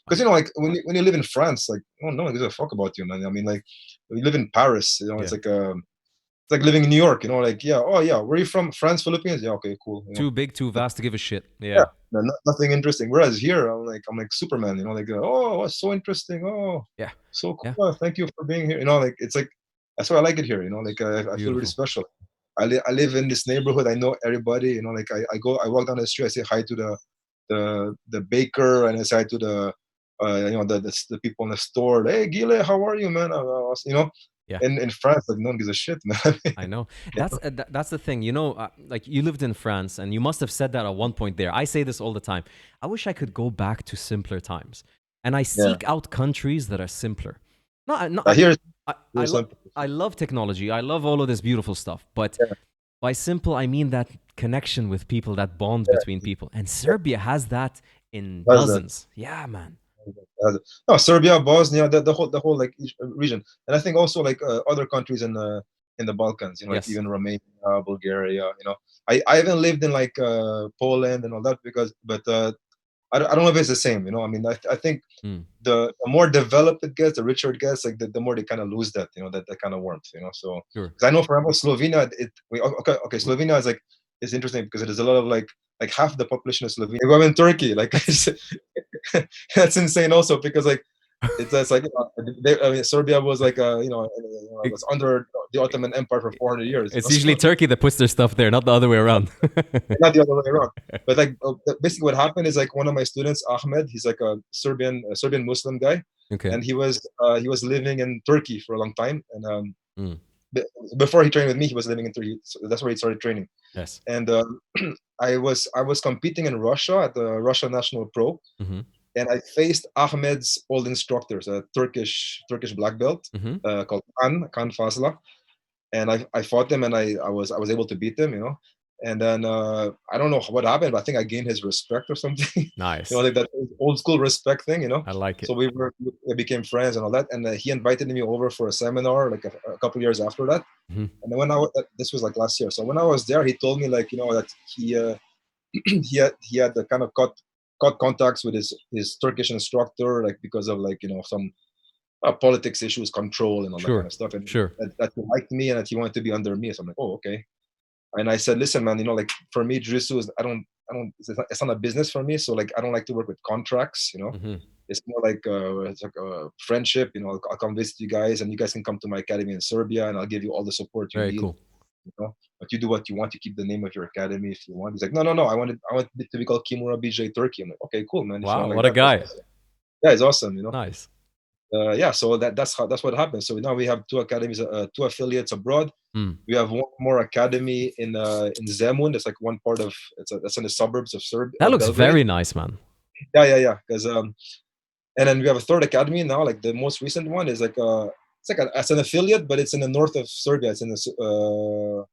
Because I, like when you live in France, like, oh, no one gives a fuck about you, man. I mean, like, you live in Paris, yeah. it's like living in New York. Like, yeah, oh yeah, where are you from? France, Philippines? Yeah, okay, cool. Too big, too vast to give a shit. Yeah, Yeah. nothing interesting. Whereas here, I'm like Superman. Like, oh, what's so interesting? Oh, Yeah. so cool. Yeah. Oh, thank you for being here. Like it's like that's why I like it here. Like I feel really Beautiful. special. I live in this neighborhood. I know everybody. Like I walk down the street. I say hi to the baker, and I say hi to the people in the store. Hey, Gile, how are you, man? Yeah. In France, like no one gives a shit, man. I know. That's the thing. Like you lived in France, and you must have said that at one point there. I say this all the time. I wish I could go back to simpler times, and I Yeah. seek out countries that are simpler. No, Here's I love something. I love technology. I love all of this beautiful stuff. But Yeah. by simple, I mean that connection with people, that bond Yeah. between people. And Serbia has that in That's that. dozens. Yeah, man. No, Serbia, Bosnia, the whole like region, and I think also like other countries in the Balkans, like Yes. even Romania, Bulgaria. I haven't lived in like Poland and all that but I don't know if it's the same. I think Mm, the more developed it gets, the richer it gets, like the more they kind of lose that, that kind of warmth. So sure. because I know, for example, Slovenia, okay, Slovenia is like it's interesting because there's a lot of like half the population of Slovenia. If I'm in Turkey, like that's insane also because like it's like Serbia was like it was under the Ottoman Empire for 400 years. It's usually So Turkey that puts their stuff there, not the other way around. not the other way around. But like basically what happened is like one of my students, Ahmed, he's like a Serbian Muslim guy, Okay. and he was living in Turkey for a long time, and Mm, before he trained with me, he was living in Turkey. So that's where he started training. yes. And I was competing in Russia at the Russia National Pro, Mm-hmm. and I faced Ahmed's old instructors, a Turkish black belt Mm-hmm. called Kan Fazla, and I fought them, and I was able to beat them. And then I don't know what happened, but I think I gained his respect or something. Nice. Like that old school respect thing. I like So it. we became friends and all that, and he invited me over for a seminar like a couple years after that. Mm-hmm. And then this was like last year. So when I was there, he told me like that he he had the kind of cut contacts with his Turkish instructor, like because of like some politics issues, control, and all that kind Sure. of stuff, and Sure. that he liked me and that he wanted to be under me. So I'm like, oh, okay. And I said, listen, man, like for me, jiu-jitsu is it's not a business for me. So like, I don't like to work with contracts, you know. Mm-hmm. It's more like it's like a friendship, you know. I'll come visit you guys, and you guys can come to my academy in Serbia, and I'll give you all the support you Very need. cool. You know, but you do what you want. You keep the name of your academy if you want. He's like, no, I want it to be called Kimura BJJ Turkey. I'm like, okay, cool, man. If you Wow, want like what a that, that's guy. awesome. Yeah, it's awesome, you know. Nice. Yeah, so that's what happens. So now we have 2 academies, 2 affiliates abroad. We have one more academy in Zemun. It's like one part of that's in the suburbs of Serbia. That looks Belgrade. very nice, man. Yeah. Because and then we have a 3rd academy now. Like the most recent one is like it's an affiliate, but it's in the north of Serbia. It's in the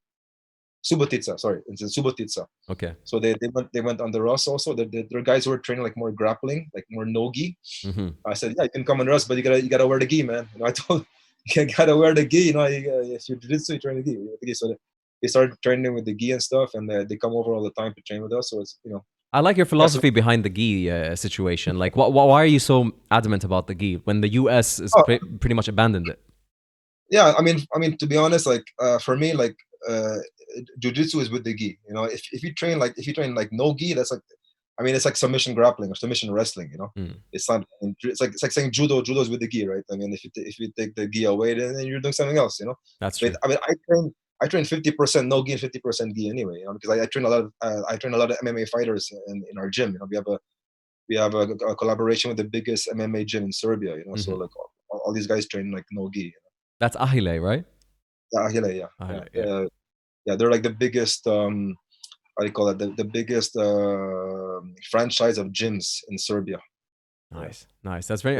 Subotica. Sorry, it's in Subotica. Okay. So they went under us also. They're guys who are training like more grappling, like more no-gi. Mm-hmm. I said, yeah, you can come under us, but you gotta wear the gi, man. You know, I told you gotta wear the gi. You know, if you jiu-jitsu, you train the gi. So they started training with the gi and stuff, and they come over all the time to train with us. So it's, you know. I like your philosophy behind the gi situation. Like, why are you so adamant about the gi when the US is pretty much abandoned it? Yeah, I mean, to be honest, like for me, like jiu-jitsu is with the gi. You know, if you train like no gi, that's like, I mean, it's like submission grappling or submission wrestling. You know, it's not. It's like saying judo. Judo is with the gi, right? I mean, if you take the gi away, then you're doing something else. You know. That's true. I mean, I train 50% no gi and 50% gi anyway. You know, because I train a lot of MMA fighters in our gym. You know, we have a collaboration with the biggest MMA gym in Serbia. You know, so like all these guys train like no gi. You know? That's Ahile, right? Yeah, Ahile, yeah. Yeah, they're like the biggest. How do you call it? The biggest franchise of gyms in Serbia. Nice. That's very.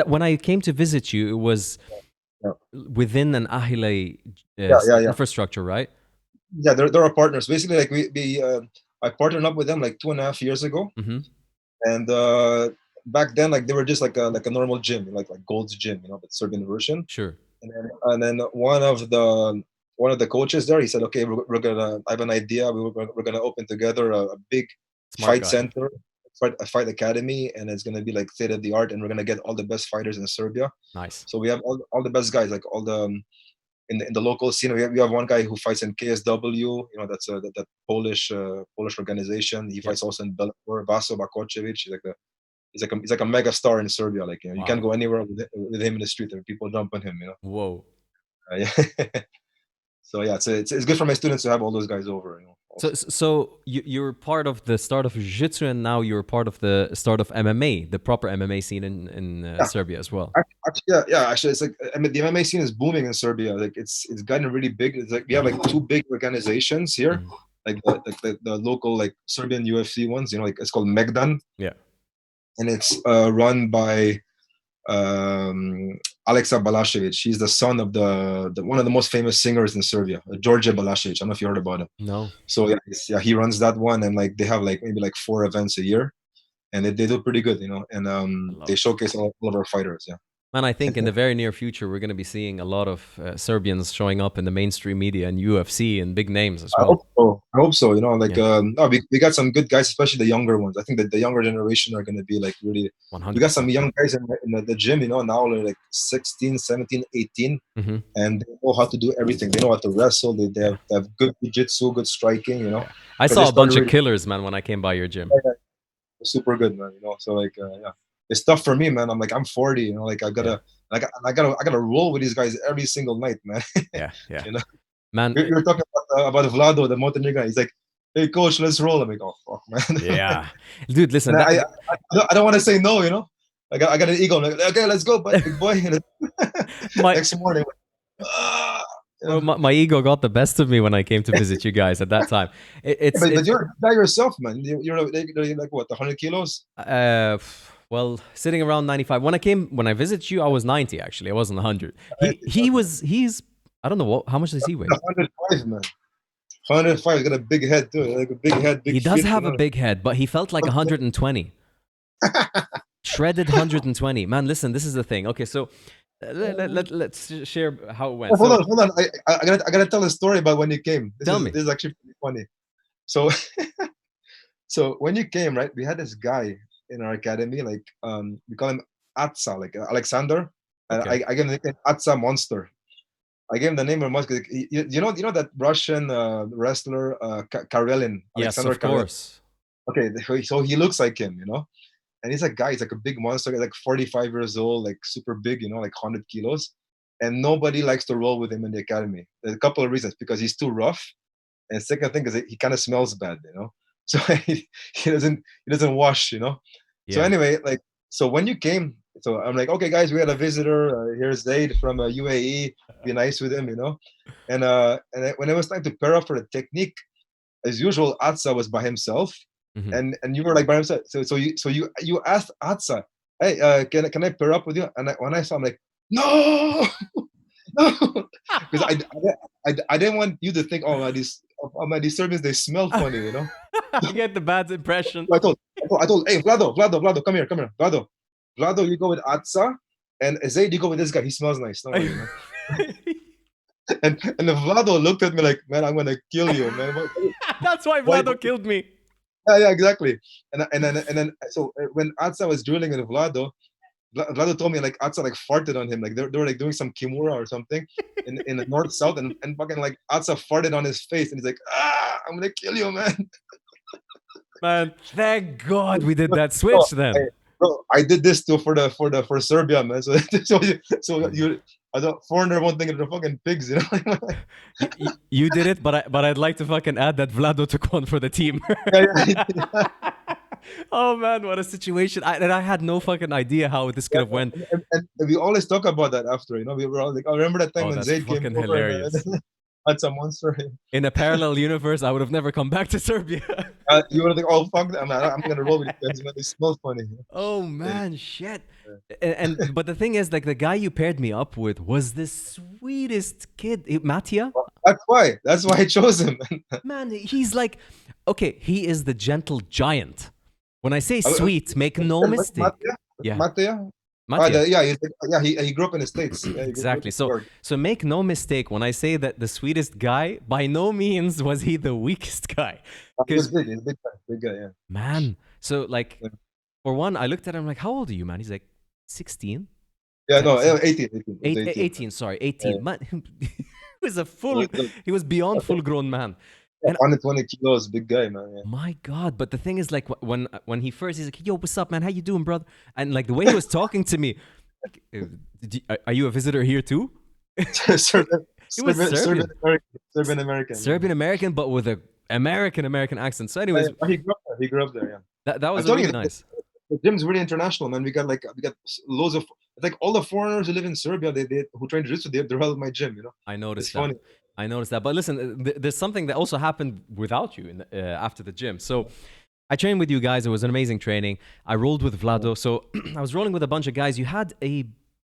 When I came to visit you, it was within an Ahile infrastructure, right? Yeah, they're our partners. Basically, like I partnered up with them like 2.5 years ago, and back then, like they were just like a normal gym, like Gold's Gym, you know, but Serbian version. Sure. And then one of the coaches there, he said, okay, I have an idea. We're gonna open together a big center, a fight academy, and it's gonna be like state of the art, and we're gonna get all the best fighters in Serbia. Nice. So we have all the best guys, like all the in the local scene. We have one guy who fights in KSW. You know, that's that Polish organization. He fights also in Belarus. Vaso Bakocevic. He's like a mega star in Serbia. Like, you know, you can't go anywhere with him in the street, and people jump on him. You know. Whoa. Yeah. So yeah, it's good for my students to have all those guys over. You know, so you're part of the start of jiu-jitsu, and now you're part of the start of MMA, the proper MMA scene in Serbia as well. Actually, it's like the MMA scene is booming in Serbia. Like it's gotten really big. It's like we have like 2 big organizations here, like the local like Serbian UFC ones. You know, like it's called Megdan. Yeah, and it's run by Aleksa Balašević. He's the son of the one of the most famous singers in Serbia, Đorđe Balašević. I don't know if you heard about him. No. So yeah, he runs that one, and like they have like maybe like 4 events a year, and they do pretty good, you know. And they showcase all of our fighters. Yeah. Man, I think in the very near future we're going to be seeing a lot of Serbians showing up in the mainstream media and UFC and big names as well. I hope so. You know, like we got some good guys, especially the younger ones. I think that the younger generation are going to be like really. 100%. We got some young guys in the gym. You know, now they're like 16, 17, 18, and they know how to do everything. They know how to wrestle. They have good jiu-jitsu, good striking. You know, I saw a bunch of killers, man, when I came by your gym. Super good, man. You know, so like it's tough for me, man. I'm 40, you know, like I gotta roll with these guys every single night, man. Yeah. You know? Man, we were talking about Vlado, the Montenegrin guy. He's like, hey coach, let's roll. I'm like, oh fuck, man. Yeah. Dude, listen. I don't want to say no, you know. I got an ego. I'm like, okay, let's go, big boy. Next morning. Well, my ego got the best of me when I came to visit you guys at that time. But you're by yourself, man. You're like what, 100 kilos? Well, sitting around 95. When I visited you, I was 90 actually. I wasn't 100. He's I don't know how much does he weigh? 105, man. 105. He's got a big head too. Like a big head. He does have a big head, but he felt like 120. Shredded 120. Man, listen, this is the thing. Okay, so let's share how it went. Hold on. I gotta tell a story about when you came. This is actually pretty funny. So so when you came, right, we had this guy in our academy, like we call him Atsa, like Alexander. Okay. I gave him the nickname Atsa Monster. I gave him the name of Monster. You know that Russian wrestler Karelin. Yes, of course. Okay, so he looks like him, you know, and he's a guy. He's like a big monster, like 45 years old, like super big, you know, like 100 kilos, and nobody likes to roll with him in the academy. There's a couple of reasons: because he's too rough, and second thing is that he kind of smells bad, you know. So he doesn't wash, you know. So Yeah. anyway, like, so when you came, so I'm like, okay, guys, we had a visitor. Here's Zaid from UAE. Be nice with him, you know. And when it was time to pair up for the technique, as usual, Atsa was by himself, Mhm. and you were like by himself. So you asked Atsa, hey, can I pair up with you? And when I saw, I'm like, no, no, because I didn't want you to think, these Serbians, they smell funny, you know. I get the bad impression. So I told, hey, Vlado, come here, Vlado, you go with Atsa, and Zaid, you go with this guy. He smells nice, don't worry, you know. And the Vlado looked at me like, man, I'm gonna kill you, man. That's why Why? Vlado killed me. Yeah, exactly. And then so when Atsa was drilling with Vlado, Vlado told me like Atsa like farted on him, like they were like doing some Kimura or something in the north south, and fucking like Atsa farted on his face, and he's like, I'm gonna kill you, man. Man, thank God we did that Bro, switch then. I did this too for Serbia, man. So I thought foreigner won't think they're fucking pigs, you know. You did it, but I'd like to fucking add that Vlado took one for the team. Yeah. Oh man, what a situation! I had no fucking idea how this could have went. And we always talk about that after, you know. We were all like, I remember that time Oh, when that's Zaid came fucking over hilarious. and had some monster. In a parallel universe, I would have never come back to Serbia. You were like, oh fuck that, man. I'm gonna roll with these guys, man. They smell funny. Oh Yeah. man, shit. But the thing is, like the guy you paired me up with was the sweetest kid, Mattia. That's why I chose him. Man, he's like, okay, he is the gentle giant. When I say sweet, make no mistake. Yeah, Mattia? Mattia. He grew up in the States. Yeah, he grew up Exactly. in New York. So make no mistake when I say that the sweetest guy, by no means was he the weakest guy. He was Because big. He's a big guy, yeah. man, so like Yeah. for one, I looked at him like, how old are you, man? He's like 16. Yeah, no, 18. 18. It was 18. 18, sorry, 18. Yeah. Man, he was Like, he was beyond full grown man. And 120 kilos, big guy, man. Yeah. my God, but the thing is, like, when he first, he's like, yo, what's up, man? How you doing, brother? And like the way he was talking to me, like, are you a visitor here too? Serbian, He was Serbian. Serbian American. Serbian American, but with a American accent. So, anyways, He grew up there. He grew up there. Yeah. that I'm was telling really you, nice. the gym's really international, man. We got loads of like all the foreigners who live in Serbia. They who train jiu-jitsu. They're all at my gym. You know. I noticed It's that. funny. I noticed that. But listen, there's something that also happened without you after the gym. So I trained with you guys. It was an amazing training. I rolled with Vlado. So I was rolling with a bunch of guys. You had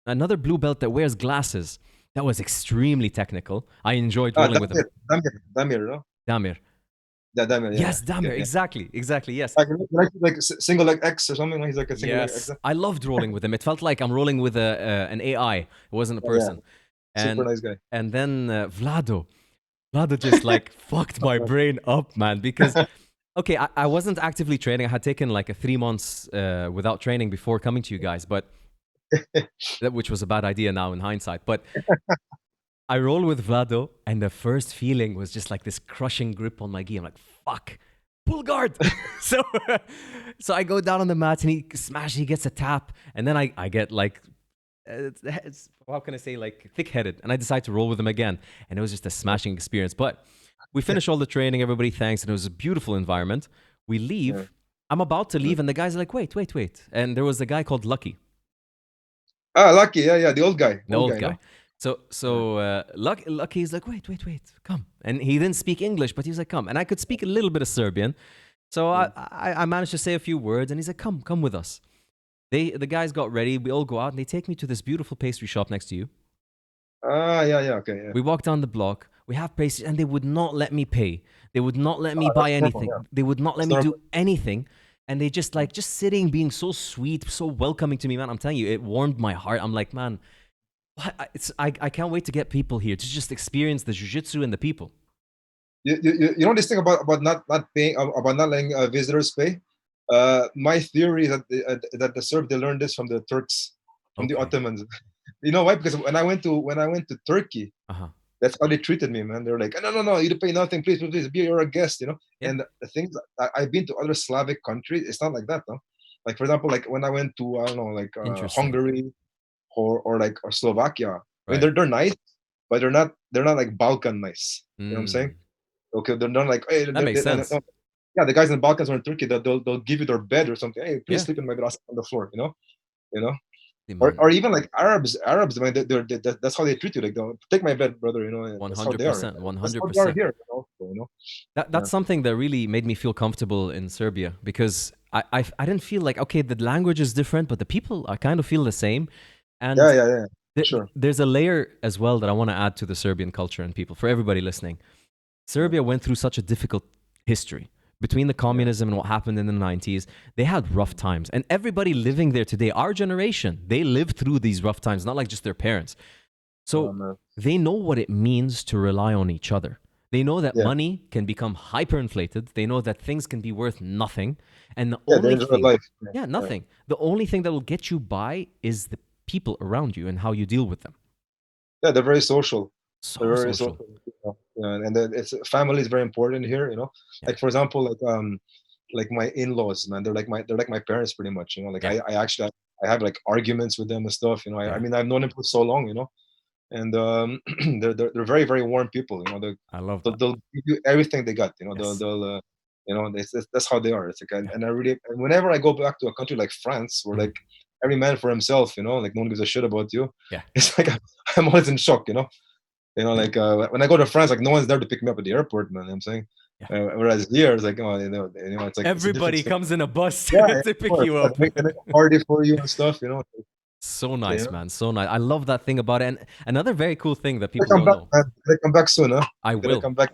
another blue belt that wears glasses. That was extremely technical. I enjoyed rolling with him. Damir, no? Damir. Yeah, Damir. Yeah, Yes, yeah. Damir. Yeah. Exactly. Yes. Like single leg X or something. He's like a single leg X. Yes. I loved rolling with him. It felt like I'm rolling with an AI. It wasn't a person. Super nice guy. And then Vlado just like fucked my brain up, man. Because okay, I wasn't actively training. I had taken like a 3 months without training before coming to you guys, but which was a bad idea now in hindsight. But I roll with Vlado, and the first feeling was just like this crushing grip on my gi. I'm like, fuck, pull guard. so I go down on the mat, and he gets a tap, and then I get like, how can I say, like thick-headed, and I decide to roll with him again, and it was just a smashing experience. But we finish all the training, everybody thanks, and it was a beautiful environment. We leave. Yeah. I'm about to leave, and the guys are like, wait. And there was a guy called Lucky. Lucky, yeah, the old guy. The old guy. No? So Lucky's like, wait, come. And he didn't speak English, but he was like, come. And I could speak a little bit of Serbian. So I managed to say a few words, and he's like, come with us. The guys got ready. We all go out, and they take me to this beautiful pastry shop next to you. Okay, yeah. We walk down the block. We have pastries, and they would not let me pay. They would not let me buy anything. Normal, yeah. They would not let me do anything. And they just sitting, being so sweet, so welcoming to me, man. I'm telling you, it warmed my heart. I'm like, man, I can't wait to get people here to just experience the jiu-jitsu and the people. You know this thing about not paying, about not letting visitors pay. My theory is that the Serbs, they learned this from the Turks, from the Ottomans. You know why? Because when I went to Turkey, That's how they treated me, man. They're like, no, you pay nothing, please, be you're a guest, Yeah. And the things I've been to other Slavic countries, it's not like that, no. Like for example, like when I went to I don't know, like Interesting. Hungary or Slovakia. I mean, Right. they're nice, but they're not like Balkan nice. You know what I'm saying? Mm. Okay, they're not like hey, That makes sense. no, yeah, the guys in the Balkans or in Turkey, they'll give you their bed or something. Hey, please Yeah. sleep in my bed on the floor. You know, Hey, or man. or even like Arabs. I mean, that's how they treat you. Like, they'll take my bed, brother. And that's how they are. 100%. That's how they are 100%. here. Yeah, That's something that really made me feel comfortable in Serbia because I didn't feel like, okay, the language is different, but the people I kind of feel the same. yeah, And yeah, yeah. Sure. there's a layer as well that I want to add to the Serbian culture and people for everybody listening. Yeah, Serbia went through such a difficult history between the yeah. communism and what happened in the 90s. They had rough times. And everybody living there today, our generation, they lived through these rough times, not like just their parents. So Man. they know what it means to rely on each other. They know that Yeah, money can become hyperinflated. They know that things can be worth nothing. And the yeah. They only enjoy thing, life. Yeah, yeah, yeah. nothing. The only thing that will get you by is the people around you and how you deal with them. Yeah, they're very social. They're So very social. social. And then it's family is very important here. Yeah. Like for example, like my in-laws, man, they're like my parents pretty much. Like Yeah. I actually I have like arguments with them and stuff. I Yeah. mean I've known them for so long. And they're very very warm people. They I love they'll, that. they'll give you everything they got. Yes. That's how they are. It's like Yeah. and whenever I go back to a country like France, where Mhm. like every man for himself, like no one gives a shit about you. Yeah. It's like I'm always in shock. Like when I go to France, like no one's there to pick me up at the airport, man. You know what I'm saying, Yeah. whereas here, it's like it's like it's a different Everybody story. comes in a bus Yeah, yeah, to of pick course. you Yeah, up. they make a party for you and stuff. So You nice, know. man. So nice. I love that thing about it. And another very cool thing that They people come don't back, know. man. They come back soon, huh? I They're gonna will. come back,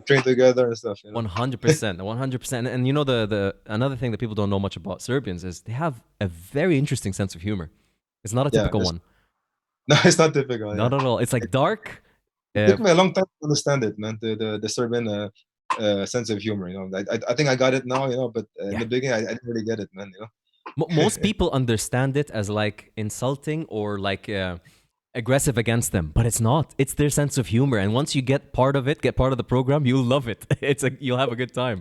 train together and stuff. 100%. 100%. And you know, the another thing that people don't know much about Serbians is they have a very interesting sense of humor. It's not a Yeah, typical one. no, it's not typical. Yeah, Not at all. It's like dark. it took me a long time to understand it, man. The Serbian sense of humor. I think I got it now. But in Yeah. the beginning, I didn't really get it, man. Most people understand it as like insulting or like aggressive against them, but it's not. It's their sense of humor. And once you get part of it, get part of the program, you'll love it. You'll have a good time.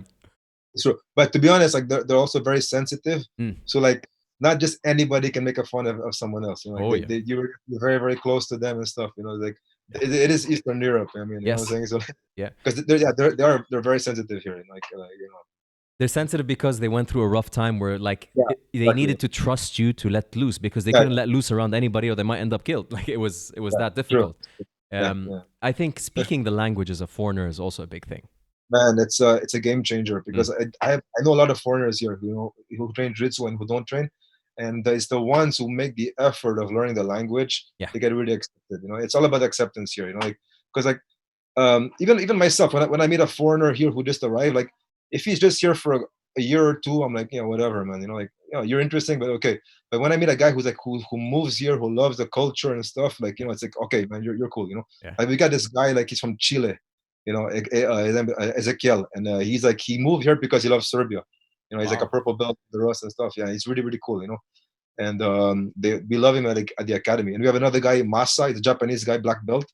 It's true. But to be honest, like they're also very sensitive. Mm. So like not just anybody can make a fun of someone else. Like Oh, yeah. you're very, very close to them and stuff. Like Yeah. it is Eastern Europe. I mean, you know what Yes. I'm saying? So Yeah. because they're very sensitive here. They're sensitive because they went through a rough time where like Yeah, they exactly. needed to trust you to let loose because they Yeah, couldn't let loose around anybody or they might end up killed. Like it was yeah, that true. difficult. Yeah, yeah. I think speaking the language as a foreigner is also a big thing. Man, it's a game changer because Mm. I know a lot of foreigners here who train jiu-jitsu and who don't train, and it's the ones who make the effort of learning the language. Yeah. They get really accepted. It's all about acceptance here. Like because like even myself when I meet a foreigner here who just arrived, like if he's just here for a year or two, I'm like whatever, man. Like you're interesting, but okay. But when I meet a guy who's like who moves here, who loves the culture and stuff, like it's like okay, man, you're cool. Yeah. Like we got this guy like he's from Chile. Ezekiel, and he's like he moved here because he loves Serbia. He's like a Wow. purple belt, the Rust and stuff. Yeah, he's really really cool. And we love him at the academy. And we have another guy, Masa, he's a Japanese guy, black belt.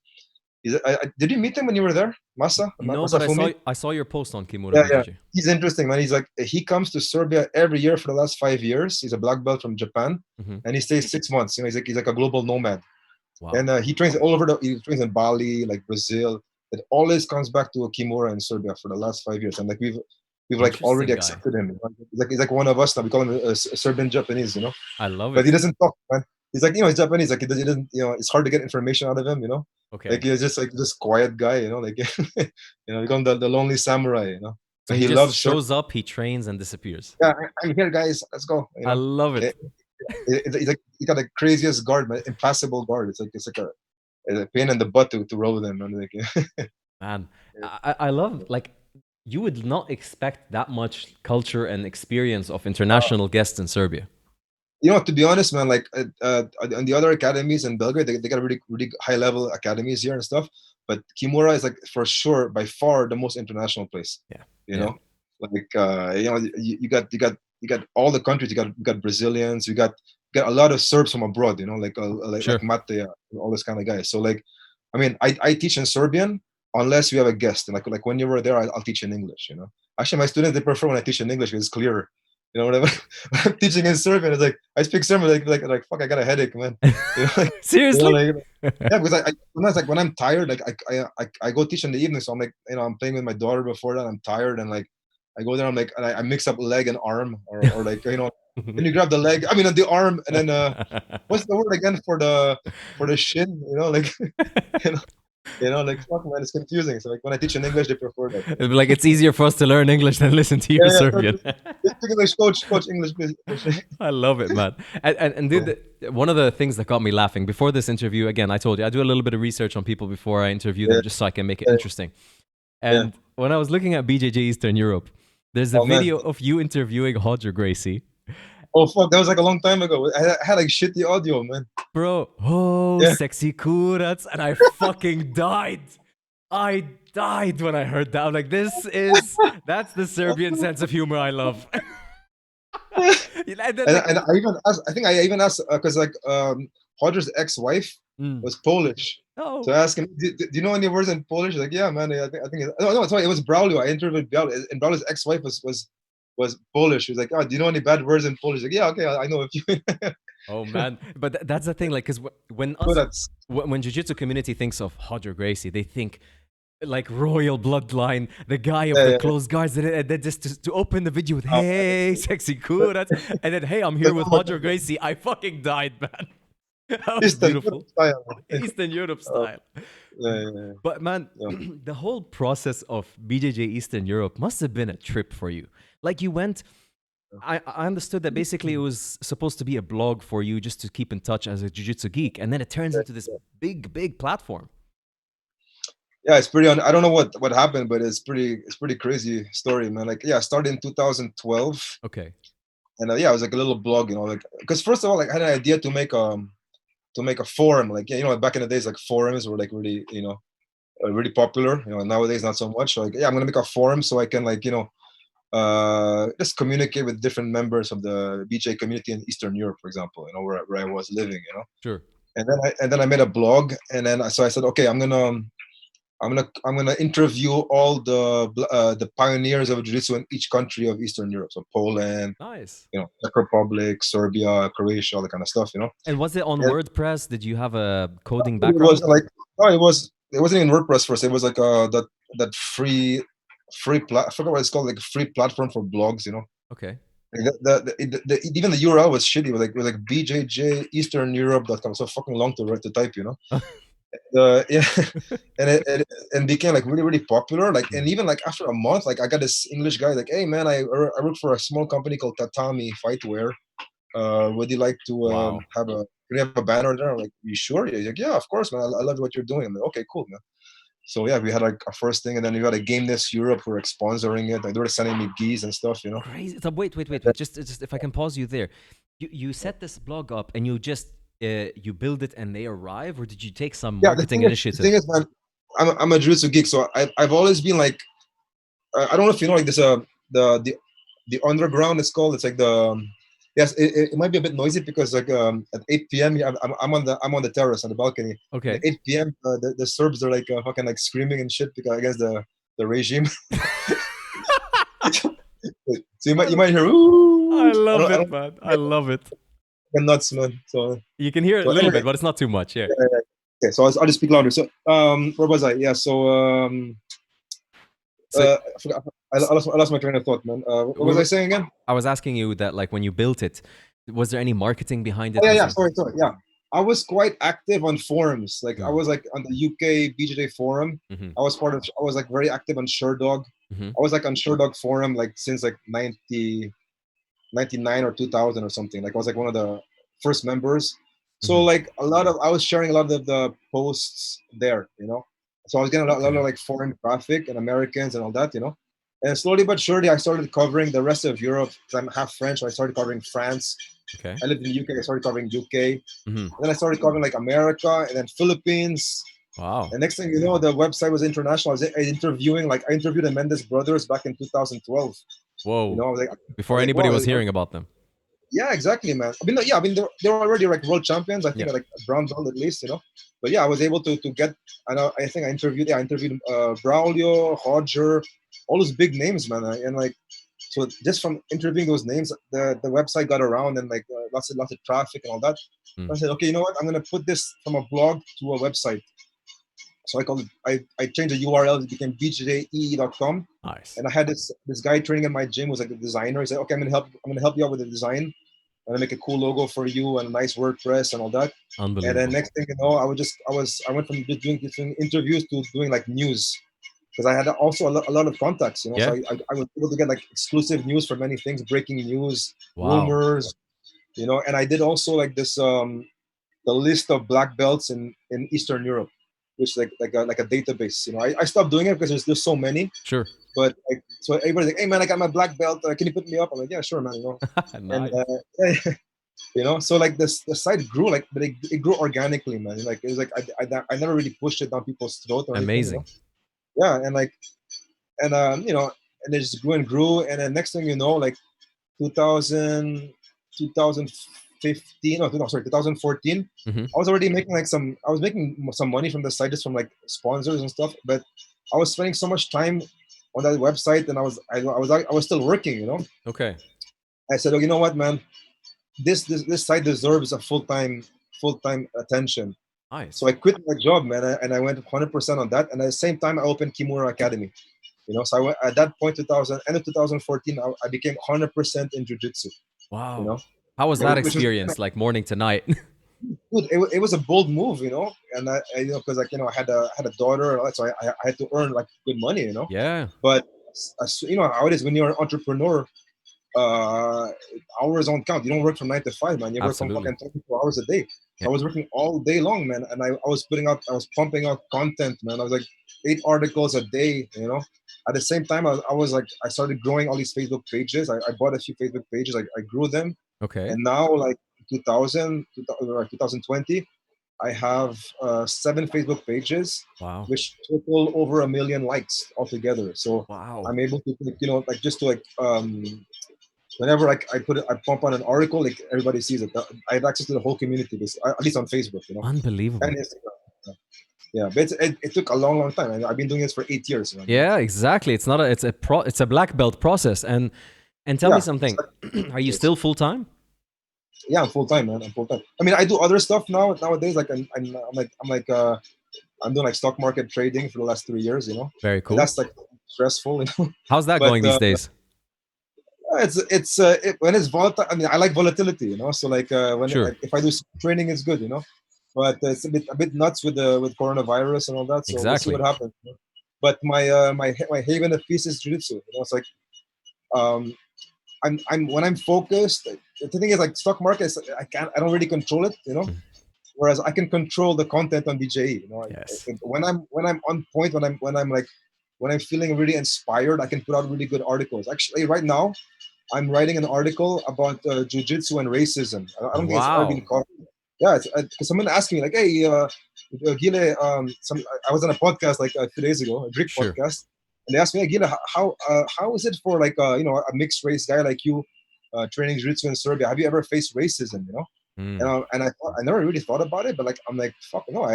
Did you meet him when you were there, No, but Masafumi? I saw your post on Kimura Yeah, yeah. BJJ. He's interesting, man. He's like he comes to Serbia every year for the last 5 years. He's a black belt from Japan, Hmm. and he stays 6 months. He's like a global nomad, Wow. and he trains all over he trains in Bali, like Brazil. It always comes back to Kimura in Serbia for the last 5 years, and like we've like already Interesting guy. accepted him. He's like one of us now. We call him a Serbian Japanese, I love but he it. doesn't talk, man. He's like he's Japanese. Like he doesn't, it's hard to get information out of him. Like Okay. he's just like this quiet guy. Like we call him the lonely samurai. So But he he just loves surfing. shows up, he trains and disappears. Yeah, I'm here, guys. Let's go. I love it. He's like he got the craziest guard, man, impassable guard. It's like a pain in the butt to roll with him. Man. Like, Man, I love like you would not expect that much culture and experience of international guests in Serbia. to be honest, man, like on the other academies in Belgrade, they got really really high level academies here and stuff. But Kimura is like for sure by far the most international place. Yeah. You Yeah. know, like you got all the countries. You got Brazilians. You got a lot of Serbs from abroad. Like Sure. Mate, all this kind of guys. So like I mean, I teach in Serbian unless you have a guest. And like when you were there, I'll teach in English. You know, actually, my students they prefer when I teach in English because it's clearer. You know, whenever I'm teaching in Serbian, it's like I speak Serbian, like fuck, I got a headache, man. You know, like, Seriously? yeah, because I sometimes like when I'm tired, like I go teach in the evening, so I'm like, you know, I'm playing with my daughter before that, I'm tired, and like I go there, I'm like, and I mix up leg and arm, or like, you know, then you grab the leg, I mean the arm, and then what's the word again for the shin, you know, like you know. You know, like fuck, man, it's confusing. So like when I teach in English, they prefer that. You know? Like it's easier for us to learn English than listen to you Yeah, Serbian. just speak English, coach English, please. I love it, man. And dude, one of the things that got me laughing before this interview, again, I told you I do a little bit of research on people before I interview them, Yeah, just so I can make it yeah, interesting. yeah. And when I was looking at BJJ Eastern Europe, there's a Oh man. video of you interviewing Hodger Gracie. Oh fuck, that was like a long time ago. I had like shitty audio, man. Bro, oh, Yeah. sexy kurats. And I fucking died. I died when I heard that. I'm like, that's the Serbian sense of humor I love. And then, like, And I even asked, I think I even asked because like Hodger's ex-wife mm, was Polish. So oh, I asked him, do you know any words in Polish? He's like, yeah, man. I think no, sorry, it was Braulio. I interviewed Braulio, and Braulio's ex-wife was Polish. He was like, oh, do you know any bad words in Polish? He's like, yeah, okay, I know a few. oh man. But that's the thing, like, because So that's when jiu-jitsu community thinks of Hodger Gracie, they think like royal bloodline, the guy of the yeah, yeah. closed guards, and then just to open the video with, hey, sexy kurats, and then, hey, I'm here There's with not much Hodger Gracie. I fucking died, man. That was Eastern Europe beautiful. style. Eastern Europe style. Yeah. But man, Yeah. the whole process of BJJ Eastern Europe must have been a trip for you. Like you went, I understood that basically it was supposed to be a blog for you just to keep in touch as a jiu-jitsu geek, and then it turns into this big platform. Yeah, it's pretty. I don't know what happened, but it's pretty crazy story, man. Like, yeah, I started in 2012, Okay. and yeah, it was like a little blog, you know, like because first of all, like I had an idea to make a forum, like yeah, you know, back in the days, like forums were like really, you know, really popular. You know, nowadays not so much. So, like, yeah, I'm gonna make a forum so I can like, you know, just communicate with different members of the BJ community in Eastern Europe, for example. You know, where I was living, you know, Sure. and then I made a blog, and then so I said, okay, I'm gonna interview all the pioneers of jiu-jitsu in each country of Eastern Europe. So Poland, Nice. you know, Czech Republic, Serbia, Croatia, all that kind of stuff, you know. And was it on And WordPress? Did you have a coding it was background? like no, it wasn't in WordPress first. It was like that I forgot what it's called, like a free platform for blogs, you know. Okay. Like even the URL was shitty. It was like bjjeasterneurope.com. So fucking long to type, you know. Yeah, and became like really really popular. Like, and even like after a month, like I got this English guy like, hey man, I work for a small company called Tatami Fightwear. Would you like to Wow. have a banner there? I'm like, you sure? He's like, yeah, of course, man. I love what you're doing. I'm like, okay, cool, man. So yeah, we had like our first thing, and then we had a Game This Europe who were like sponsoring it. Like they were sending me gis and stuff, you know. Crazy. So wait. Just if I can pause you there. You set this blog up and you just you build it and they arrive, or did you take some Yeah, marketing the thing initiative? is, man, I'm a jiu-jitsu geek, so I've always been like, I don't know if you know, like this the underground it's called. It's like yes, it might be a bit noisy because like at 8 p.m. yeah, I'm on the terrace on the balcony. And at Okay. 8 p.m. The Serbs are like fucking like screaming and shit because against the regime. So you might hear I ooh. I love don't, I it, don't man. I love it. get nuts, man. So You can hear it a so little anyway, bit, but it's not too much. Yeah. okay. So I'll just speak louder. So where was I? Yeah. So So I forgot. I lost my train of thought, man. What we was I were. saying again? I was asking you that, like, when you built it, was there any marketing behind Oh it? yeah, Was yeah. there? Sorry. Yeah, I was quite active on forums. Like I Mm. was like on the UK BJJ forum. Mm-hmm. I was like very active on Sherdog. Mm-hmm. I was like on Sherdog forum like since like 99 or 2000 or something. Like I was like one of the first members. So Mm-hmm. like I was sharing a lot of the posts there, you know. So I was getting a lot Okay. of like foreign traffic and Americans and all that, you know. And slowly but surely, I started covering the rest of Europe because I'm half French. So I started covering France. Okay. I lived in the UK. I started covering UK. Mm-hmm. And then I started covering like America and then Philippines. Wow. And next thing you know, the website was international. I interviewed the Mendes brothers back in 2012. You Whoa. know, I Before was like, anybody wow. was hearing about them. Yeah, exactly, man. I mean, yeah, I mean, they're already like world champions. I think Yeah. like brown belt at least, you know. But yeah, I was able to get. I think I interviewed. Yeah, I interviewed Braulio, Hodger, all those big names, man. And like, so just from interviewing those names, the website got around and like lots of traffic and all that. Mm. I said, okay, you know what? I'm gonna put this from a blog to a website. So I called it. I changed the URL. It became bjje.com. Nice. And I had this guy training in my gym was like a designer. He said, okay, I'm gonna help you out with the design. I'm gonna make a cool logo for you and a nice WordPress and all that. And then Unbelievable. next thing you know, I went from just doing interviews to doing like news because I had also a lot of contacts, you know. So Yeah. I was able to get like exclusive news for many things, breaking news, Wow. rumors, you know. And I did also like this the list of black belts in Eastern Europe, which is like a database. You know, I stopped doing it because there's so many. Sure. But like, so everybody's like, hey man, I got my black belt. Can you put me up? I'm like, yeah, sure, man. You know, and Nice. you know, so like the site grew like, but it grew organically, man. Like it was like I never really pushed it down people's throat or anything, you know. Amazing. Yeah, and like and you know, and it just grew and grew, and then next thing you know, like 2000, 2015, no, sorry, 2014, Hmm. I was already making I was making some money from the site just from like sponsors and stuff, but I was spending so much time on that website, and I was still working, you know. Okay. I said, oh, you know what, man, this site deserves a full time attention. So Nice. I quit my job, man, and I went 100% on that. And at the same time, I opened Kimura Academy. You know, so I went, at that point, end of 2014, I became 100% in jiu-jitsu. You Wow. know, How was that which was experience? Like morning to night? good. It was a bold move, you know, and you know, because like, you know, I had a daughter, so I had to earn like good money, you know. Yeah. But you know how it is when you're an entrepreneur. uh Hours don't count. You don't work from 9 to 5, man. You work from Absolutely. fucking 24 hours a day. Yeah. So I was working all day long, man, and I was pumping out content, man. I was like 8 articles a day, you know. At the same time, I was like, I started growing all these Facebook pages. I bought a few Facebook pages. I grew them, Okay. and now like 2020, I have 7 Facebook pages, Wow. which total over 1 million likes altogether. So Wow. I'm able to, you know, like just to like whenever like I pump on an article, like everybody sees it. I have access to the whole community, at least on Facebook, you know, and Unbelievable. Instagram. Yeah, but it took a long time. And I've been doing this for 8 years, man. You know? Yeah, exactly. It's not a it's a black belt process. And tell me Yeah, something. Are you yes. still full time? Yeah, I'm full time, man. I'm full time. I mean, I do other stuff nowadays. Like I'm doing like stock market trading for the last 3 years, you know, Very and cool. that's like stressful, you know. How's that But going these days? when it's volatile. I mean, I like volatility, you know. So like Sure. if I do training, it's good, you know. But it's a bit nuts with coronavirus and all that. So we'll see Exactly. what happens. You know? But my haven of peace is jiu-jitsu. You know, it's like um, I'm when I'm focused. The thing is, like stock markets, I don't really control it, you know. Mm. Whereas I can control the content on BJE. You know, Yes. when I'm on point, when I'm feeling really inspired, I can put out really good articles. Actually, right now I'm writing an article about jiu-jitsu and racism. I don't think it's ever been Wow. caught. Yeah, because someone asked me like, "Hey, Gile, I was on a podcast like 2 days ago, a Greek Sure. podcast, and they asked me, hey, Gile, how is it for like you know, a mixed race guy like you training jiu-jitsu in Serbia? Have you ever faced racism? You know?" Mm. I never really thought about it, but like I'm like, fuck no,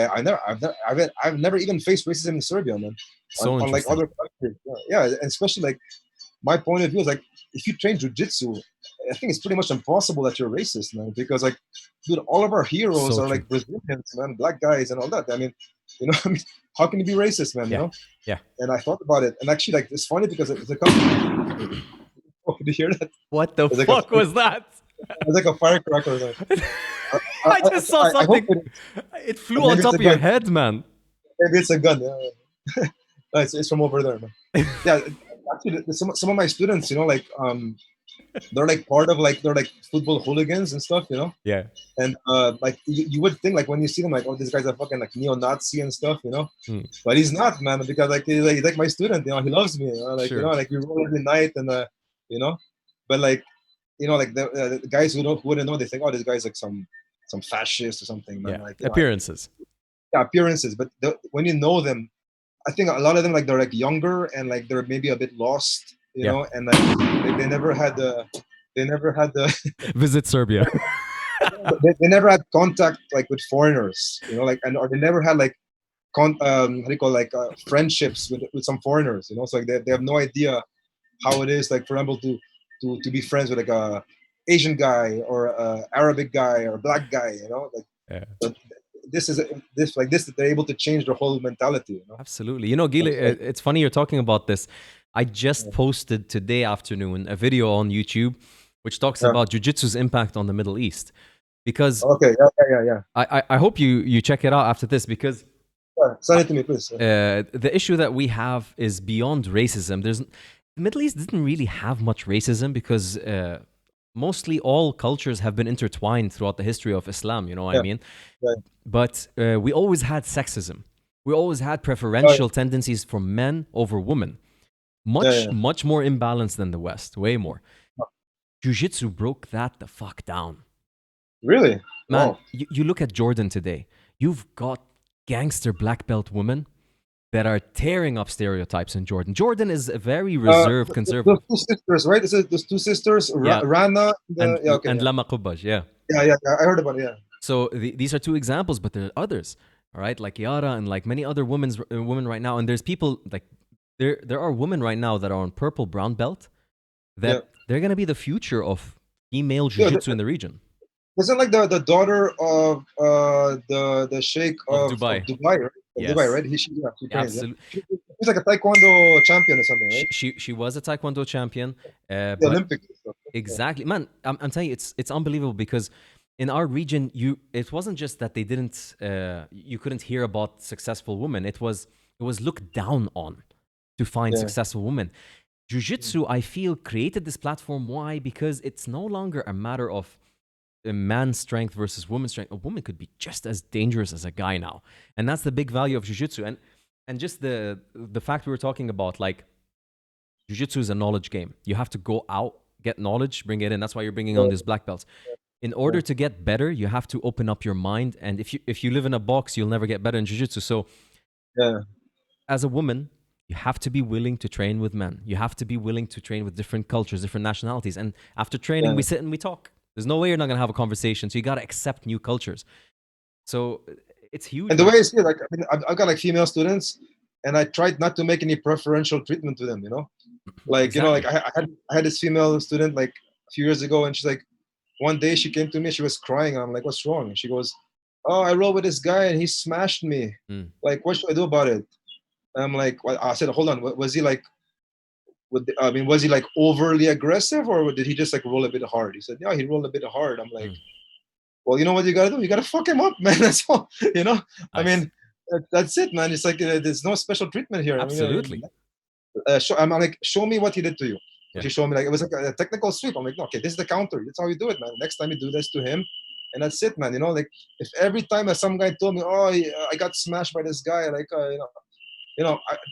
I've never even faced racism in Serbia, man. So On like interesting. other countries, yeah, and especially like my point of view is like, if you train jujitsu, I think it's pretty much impossible that you're racist, man. Because like, dude, all of our heroes So are true. like Brazilians, man, black guys, and all that. I mean, you know, I mean, how can you be racist, man? You Yeah. know? Yeah. And I thought about it, and actually, like, it's funny because it's a company. Oh, did you hear that? What the It's like a fuck was that? it's like a firecracker. Like, I just saw I hope something. It flew on maybe it's top a of your gun. head, man. Maybe it's a gun. Yeah. No, it's from over there, man. Yeah, actually, some of my students, you know, like they're like part of like they're like football hooligans and stuff, you know. Yeah. And like you would think like when you see them like, oh, this guy's a fucking like neo-Nazi and stuff, you know. Mm. But he's not, man, because like he's like my student, you know. He loves me, you know? Like, you know, Sure. like we roll every night and you know. But like, you know, like the guys who wouldn't know, they think, oh, this guy's like some fascist or something, man. Yeah. Like, you know, Appearances. yeah, appearances. But when you know them, I think a lot of them like they're like younger and like they're maybe a bit lost, you Yeah. know, and like they never had they never had the Visit Serbia. they never had contact like with foreigners, you know, like, and or they never had like how do you call it, like friendships with some foreigners, you know. So like they have no idea how it is, like for example, to be friends with like a Asian guy or a Arabic guy or a black guy, you know, like. Yeah. But this is this they're able to change their whole mentality, you know. Absolutely. You know, Gile, it's funny you're talking about this. I just posted today afternoon a video on YouTube which talks Yeah. about jiu-jitsu's impact on the Middle East. Because Okay, yeah. I hope you check it out after this, because Send it to me, please. the issue that we have is beyond racism. The Middle East didn't really have much racism because mostly all cultures have been intertwined throughout the history of Islam, you know what I mean? Right. But we always had sexism. We always had preferential tendencies for men over women. Much more imbalanced than the West, way more. Jiu-Jitsu broke that the fuck down. Really? Man, Wow. you look at Jordan today. You've got gangster black belt women that are tearing up stereotypes in Jordan. Jordan is a very reserved, conservative. Those two sisters, right? Is it those two sisters, Rana and Lama Kubaj, yeah. I heard about it, yeah. So these are two examples, but there are others, all right? Like Yara and like many other women right now. And there's people like, there are women right now that are on purple brown belt that they're going to be the future of female jiu-jitsu in the region. Isn't like the daughter of the Sheikh of Dubai, right? Yes. Dubai, right? She trains, absolutely. Yeah? She's like a Taekwondo champion or something, right? She was a Taekwondo champion. The Olympics. Exactly, man. I'm telling you, it's unbelievable because in our region, it wasn't just that they didn't, you couldn't hear about successful women. It was looked down on to find successful women. Jiu-Jitsu, I feel, created this platform. Why? Because it's no longer a matter of a man's strength versus woman's strength. A woman could be just as dangerous as a guy now, and that's the big value of jiu-jitsu. And just the fact we were talking about, like, jiu-jitsu is a knowledge game. You have to go out, get knowledge, bring it in. That's why you're bringing on these black belts. In order to get better, you have to open up your mind. And if you live in a box, you'll never get better in jiu-jitsu. So, as a woman, you have to be willing to train with men. You have to be willing to train with different cultures, different nationalities. And after training, we sit and we talk. There's no way you're not going to have a conversation. So you got to accept new cultures. So it's huge. And the way it's here, like, I mean, I've got like female students, and I tried not to make any preferential treatment to them, you know? Like, you know, like I had this female student like a few years ago, and she's like, one day she came to me, she was crying. And I'm like, what's wrong? And she goes, oh, I rolled with this guy and he smashed me. Like, what should I do about it? And I'm like, well, I said, hold on. Was he like, was he like overly aggressive, or did he just like roll a bit hard? He said, yeah, he rolled a bit hard. I'm like, well, you know what you gotta do? You gotta fuck him up, man. That's all. You know, I mean, that's it, man. It's like there's no special treatment here. Absolutely. I'm like, show me what he did to you. She showed me, like, it was like a technical sweep. I'm like, no, okay, this is the counter. That's how you do it, man. Next time you do this to him, and that's it, man. You know, like, if every time that some guy told me, oh, I got smashed by this guy, like,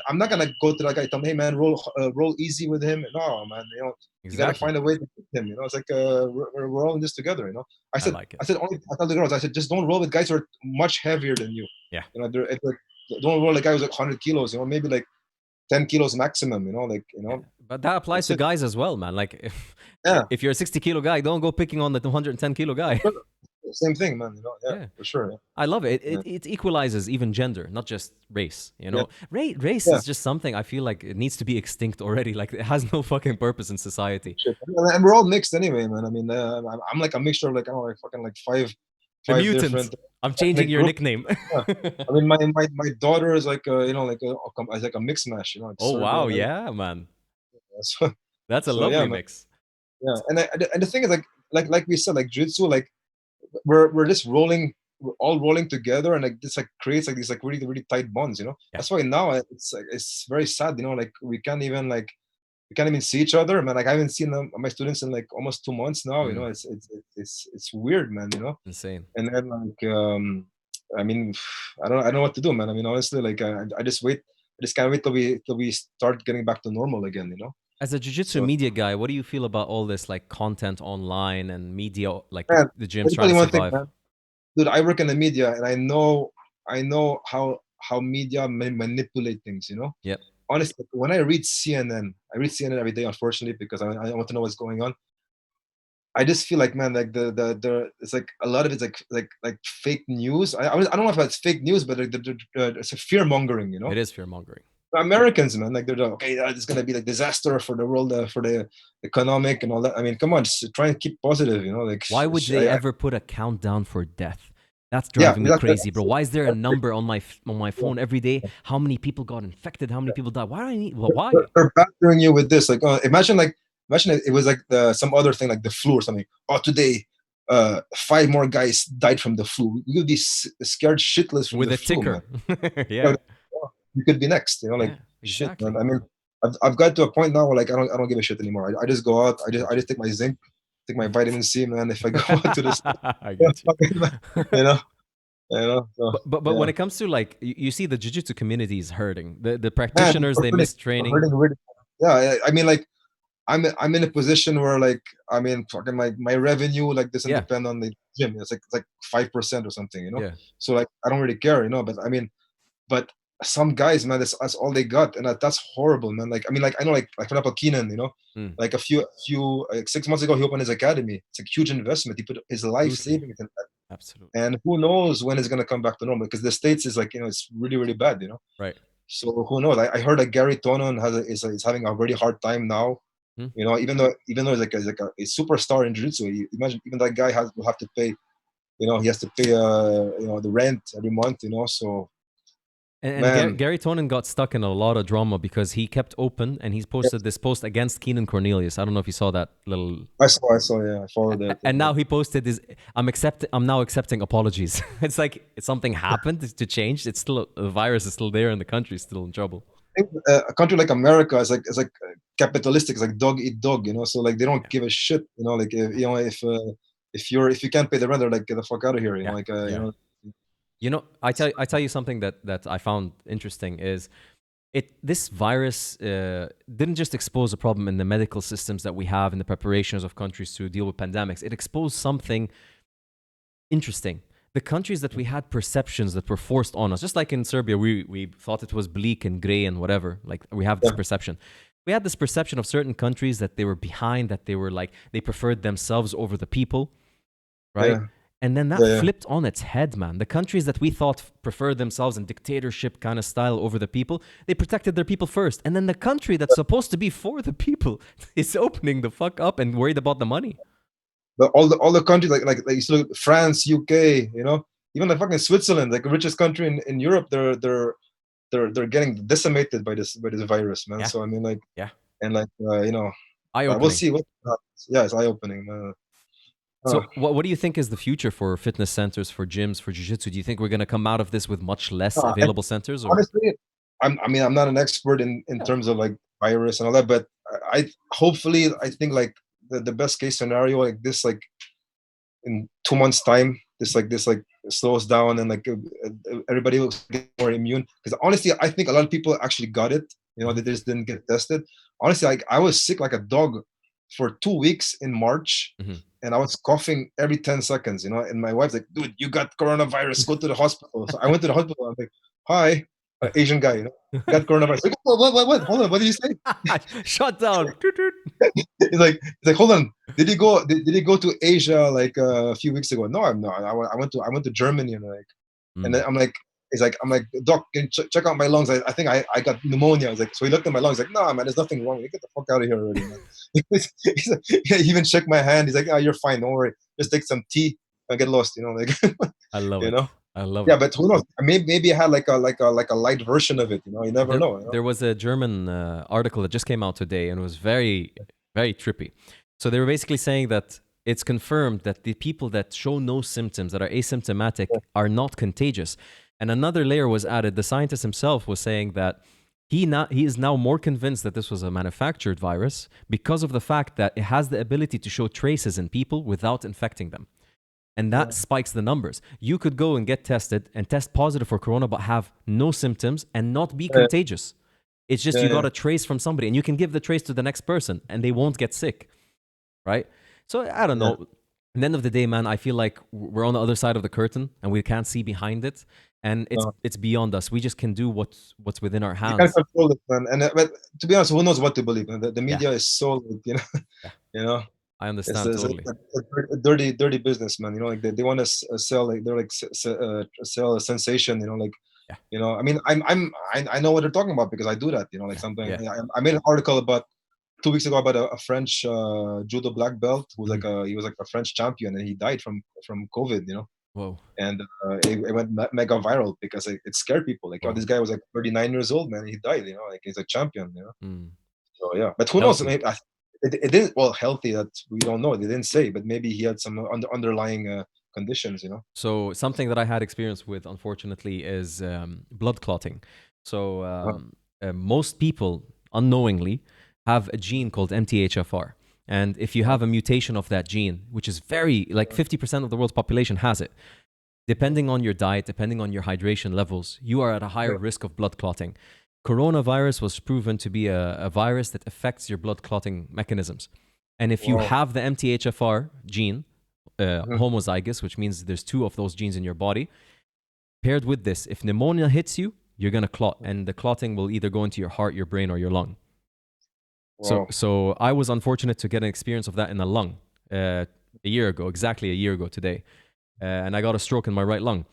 I'm not gonna go to that guy and tell him, hey, man, roll easy with him. No, man, you know, you gotta find a way to beat him. You know, it's like we're all in this together. You know, I said I tell the girls, I said, just don't roll with guys who are much heavier than you. Yeah, you know, don't roll a guy who's like 100 kilos. You know, maybe like 10 kilos maximum. You know, like, you know. Yeah. But that applies to guys as well, man. Like, if you're a 60-kilo guy, don't go picking on the 210-kilo guy. Same thing, man. You know, for sure. Yeah. I love it. It equalizes even gender, not just race. You know, race is just something I feel like it needs to be extinct already. Like, it has no fucking purpose in society. And we're all mixed anyway, man. I mean, I'm like a mixture of like, I don't know, like fucking like five different. I'm changing your nickname. I mean, my daughter is like you know, like a mix mash. You know. Oh wow, yeah, man. So, that's a lovely mix. Yeah, and the thing is, like we said, like jiu-jitsu, like we're just rolling, we're all rolling together, and like this like creates like these like really really tight bonds. You know. That's why now it's like, it's very sad. You know, like we can't even see each other, man. Like, I haven't seen my students in like almost 2 months now. You know, it's weird, man. You know, insane. And then like I mean, I don't know what to do, man. I mean, honestly, like I just can't wait till we start getting back to normal again. You know. As a jiu-jitsu media guy, what do you feel about all this like content online and media, like the gyms trying to survive? Thing, dude, I work in the media, and I know how media manipulate things. You know. Yeah. Honestly, when I read CNN every day, unfortunately, because I want to know what's going on. I just feel like, man, like the it's like a lot of it's like fake news. I don't know if it's fake news, but like it's a fear mongering, you know. It is fear mongering. Americans, man, like they're like, okay, it's gonna be like disaster for the world, for the economic and all that. I mean, come on, just try and keep positive, you know. Like, Why would they ever put a countdown for death? That's driving me crazy, bro. Why is there a number on my phone every day? How many people got infected? How many people died? Why do I need? Well, why? They're battering you with this. Like, imagine it was like some other thing, like the flu or something. Oh, today, 5 more guys died from the flu. You'd be scared shitless from With the a flu, ticker. man. Yeah. You could be next, you know, like, Yeah, shit, exactly. man. I mean, I've got to a point now where like I don't give a shit anymore. I just go out. I just take my zinc, take my vitamin C, man. If I go out to this, I get you. you know, you know. So, But yeah. when it comes to like you see the jiu-jitsu community is hurting. The Man, practitioners, they miss we're training. hurting really. Yeah, I mean, like, I'm in a position where like, I mean, fucking my revenue like doesn't Yeah. depend on the gym. It's like 5% or something, you know. Yeah. So like I don't really care, you know. But I mean, but some guys, man, that's all they got, and that's horrible, man. Like, I mean, like, I know, like for example, Keenan, you know, Mm, like a few like 6 months ago, he opened his academy. It's a huge investment. He put his life absolutely. savings in that, Absolutely. and who knows when it's gonna come back to normal? Because the States is like, you know, it's really really bad, you know. Right. So who knows? I heard that Gary Tonon is having a very hard time now. Mm. You know, even though he's like a superstar in jiu-jitsu, imagine even that guy will have to pay. You know, he has to pay you know, the rent every month. You know, so And man, Gary Tonin got stuck in a lot of drama because he kept open and he's posted this post against Keenan Cornelius. I don't know if you saw that little. I saw, yeah, I followed that. And now he posted this. I'm now accepting apologies. It's like something happened to change. It's still the virus is still there and the country's still in trouble. I think, a country like America is like capitalistic. It's like dog eat dog. You know, so like they don't give a shit. You know, like if, you know, if you can't pay the rent, they're like, get the fuck out of here. You know, Yeah, like you yeah. know. You know, I tell you something that I found interesting is this virus didn't just expose a problem in the medical systems that we have in the preparations of countries to deal with pandemics. It exposed something interesting. The countries that we had perceptions that were forced on us, just like in Serbia, we thought it was bleak and gray and whatever. Like we have this Yeah, perception. We had this perception of certain countries that they were behind, that they were like they preferred themselves over the people, right? yeah, And then that yeah. flipped on its head, man. The countries that we thought preferred themselves in dictatorship kind of style over the people, they protected their people first. And then the country that's supposed to be for the people is opening the fuck up and worried about the money. But all the countries like you look at France, UK, you know, even like fucking Switzerland, like the richest country in Europe, they're getting decimated by this virus, man. Yeah, So I mean, like, yeah. and like you know, Eye we'll opening. see what happens. Yeah, it's eye opening, man. Uh, So, what do you think is the future for fitness centers, for gyms, for jiu-jitsu? Do you think we're going to come out of this with much less and available centers or? honestly, I mean, I'm not an expert in Yeah. terms of like virus and all that, but I hopefully I think like the best case scenario like this, like in 2 months time, this slows down and like everybody will get more immune, because honestly I think a lot of people actually got it, you know, they Mhm. just didn't get tested. Honestly, like I was sick like a dog for 2 weeks in March, Mhm. and I was coughing every 10 seconds, you know, and my wife's like, dude, you got coronavirus, go to the hospital. So I went to the hospital. I'm like, hi, Asian guy, you know, got coronavirus. Like, what, hold on, what did you say? Shut down. He's like, hold on. Did he go to Asia like a few weeks ago? No, I'm not. I went to Germany, and then Mm. I'm like, doc, can you check out my lungs? I think I got pneumonia. I was like, so he looked at my lungs, like, no, man, there's nothing wrong. Get the fuck out of here already, man. He even checked my hand. He's like, oh, you're fine. Don't worry. Just take some tea and get lost. You know, like, I love you it. know. I love Yeah, it. but who knows? Maybe I had like a light version of it. You know, you never There, know. You know? there was a German article that just came out today and it was very, very trippy. So they were basically saying that it's confirmed that the people that show no symptoms, that are asymptomatic, are not contagious. And another layer was added. The scientist himself was saying that he is now more convinced that this was a manufactured virus because of the fact that it has the ability to show traces in people without infecting them. And that spikes the numbers. You could go and get tested and test positive for corona, but have no symptoms and not be Yeah, contagious. It's just yeah, you yeah. got a trace from somebody and you can give the trace to the next person and they won't get sick, right? So I don't Yeah. know. At the end of the day, man, I feel like we're on the other side of the curtain and we can't see behind it. And No. it's beyond us. We just can do what's within our You can't hands. control it, man. And but to be honest, who knows what to believe? The Yeah. media is so, like, you know, Yeah. you know. I It's, understand it's totally. a dirty business, man. You know, like they want to sell, like they're like sell a sensation. You know, like Yeah. you know. I mean, I know what they're talking about because I do that. You know, like something. Yeah. I made an article about 2 weeks ago about a French judo black belt who was Mhm. he was like a French champion and he died from COVID. You know, Whoa. and it went mega viral because it scared people. Like, oh, Wow. this guy was like 39 years old, man. He died. You know, like he's a champion. You know, Mm. so yeah. But who knows? Healthy. Maybe it didn't. Well, healthy. That we don't know. They didn't say, but maybe he had some underlying conditions. You know. So something that I had experience with, unfortunately, is blood clotting. So most people unknowingly have a gene called MTHFR. And if you have a mutation of that gene, which is very, like 50% of the world's population has it, depending on your diet, depending on your hydration levels, you are at a higher risk of blood clotting. Coronavirus was proven to be a virus that affects your blood clotting mechanisms. And if you Wow. have the MTHFR gene, homozygous, which means there's two of those genes in your body, paired with this, if pneumonia hits you, you're going to clot. And the clotting will either go into your heart, your brain, or your lung. Wow. So I was unfortunate to get an experience of that in the lung a year ago, exactly a year ago today. And I got a stroke in my right lung.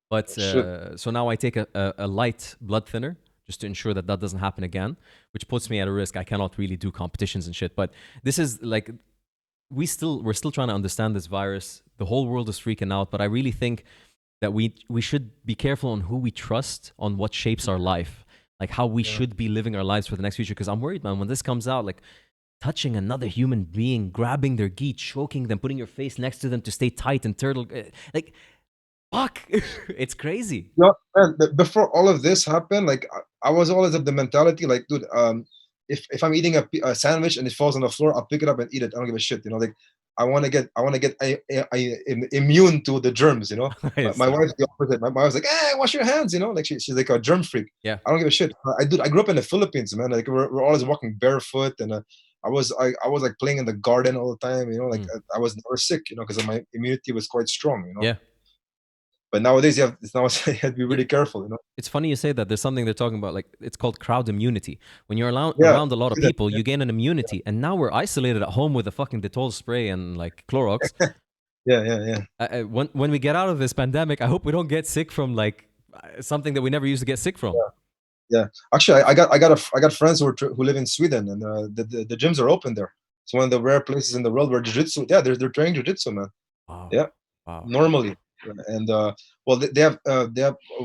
But so now I take a light blood thinner just to ensure that that doesn't happen again, which puts me at a risk. I cannot really do competitions and shit. But this is like, we're still trying to understand this virus. The whole world is freaking out. But I really think that we should be careful on who we trust, on what shapes our life, like how we should be living our lives for the next future. Because I'm worried, man, when this comes out, like touching another human being, grabbing their gi, choking them, putting your face next to them to stay tight and turtle, like, fuck, it's crazy. Yeah, man, before all of this happened, like I was always of the mentality, like, dude, if I'm eating a sandwich and it falls on the floor, I'll pick it up and eat it. I don't give a shit. You know, like I want to get immune to the germs. You know, It's, my wife's the opposite. My wife's like, hey, wash your hands. You know, like she's like a germ freak. yeah. I don't give a shit. I grew up in the Philippines, man. Like we're always walking barefoot, and I was like playing in the garden all the time. You know, like I was never sick. You know, because my immunity was quite strong. You know. Yeah. But nowadays, you have to be really careful, you know. It's funny you say that. There's something they're talking about, like it's called crowd immunity. When you're Yeah, around a lot of see that. people, you gain an immunity. And now we're isolated at home with a fucking Dettol spray and like Clorox. Yeah. When we get out of this pandemic, I hope we don't get sick from like something that we never used to get sick from. Yeah. Actually, I got friends who live in Sweden, and the gyms are open there. It's one of the rare places in the world where jiu-jitsu. Yeah, they're training jiu-jitsu, man. Wow. Yeah, Wow. normally. And well, they have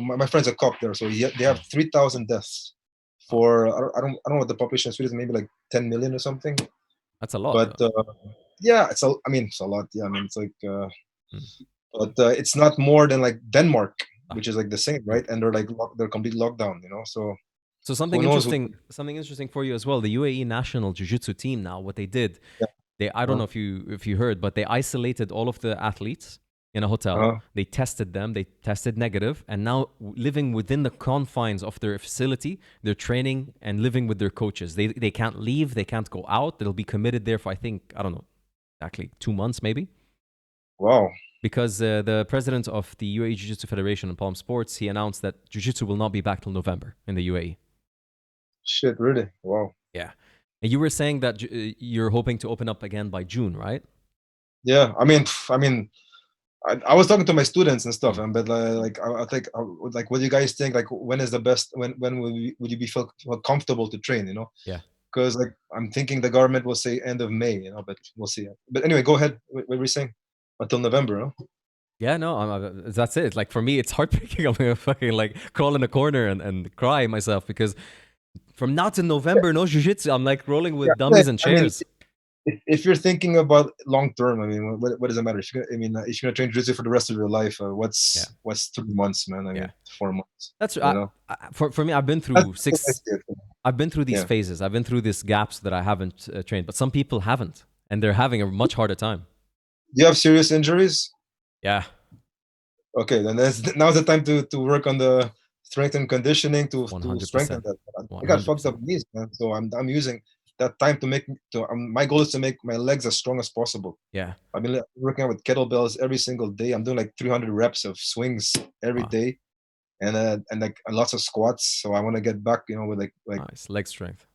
my friend's a cop there, so they have 3,000 deaths for I don't know what the population of Sweden is, maybe like 10 million or something. That's a lot. But yeah, it's a lot. Yeah, I mean, it's like but it's not more than like Denmark, which is like the same, right? And they're like they're complete lockdown, you know. So something who knows? interesting for you as well. The UAE national jiu-jitsu team now, what they did, I don't know if you heard, but they isolated all of the athletes in a hotel. They tested them. They tested negative, and now living within the confines of their facility, they're training and living with their coaches. They can't leave. They can't go out. They'll be committed there for, I think, I don't know, exactly 2 months maybe. Wow. Because the president of the UAE Jiu-Jitsu Federation and Palm Sports, he announced that Jiu-Jitsu will not be back till November in the UAE. Shit, really? Wow. Yeah. And you were saying that you're hoping to open up again by June, right? Yeah, I mean, I was talking to my students and stuff, but like I think like, what do you guys think? Like, when is the best? When would you be feel comfortable to train? You know? Yeah. Because like I'm thinking the government will say end of May, you know, but we'll see. But anyway, go ahead. What were you saying? Until November, huh? Yeah, no, that's it. Like for me, it's heartbreaking. I'm gonna fucking like crawl in a corner and cry myself because from now to November, no jiu-jitsu. I'm like rolling with dummies and chairs. I mean, if you're thinking about long term, I mean, what does it matter? If you're gonna train jiu-jitsu for the rest of your life, what's 3 months, man? I mean, 4 months. That's you know? For me. I've been through I've been through these phases. I've been through these gaps that I haven't trained, but some people haven't, and they're having a much harder time. Do you have serious injuries? Yeah. Okay, then now's the time to work on the strength and conditioning to strengthen that. I got fucked up knees, man. So I'm using that time to my goal is to make my legs as strong as possible. Yeah. I've been working out with kettlebells every single day. I'm doing like 300 reps of swings every day, and like lots of squats. So I want to get back, you know, with like nice leg strength.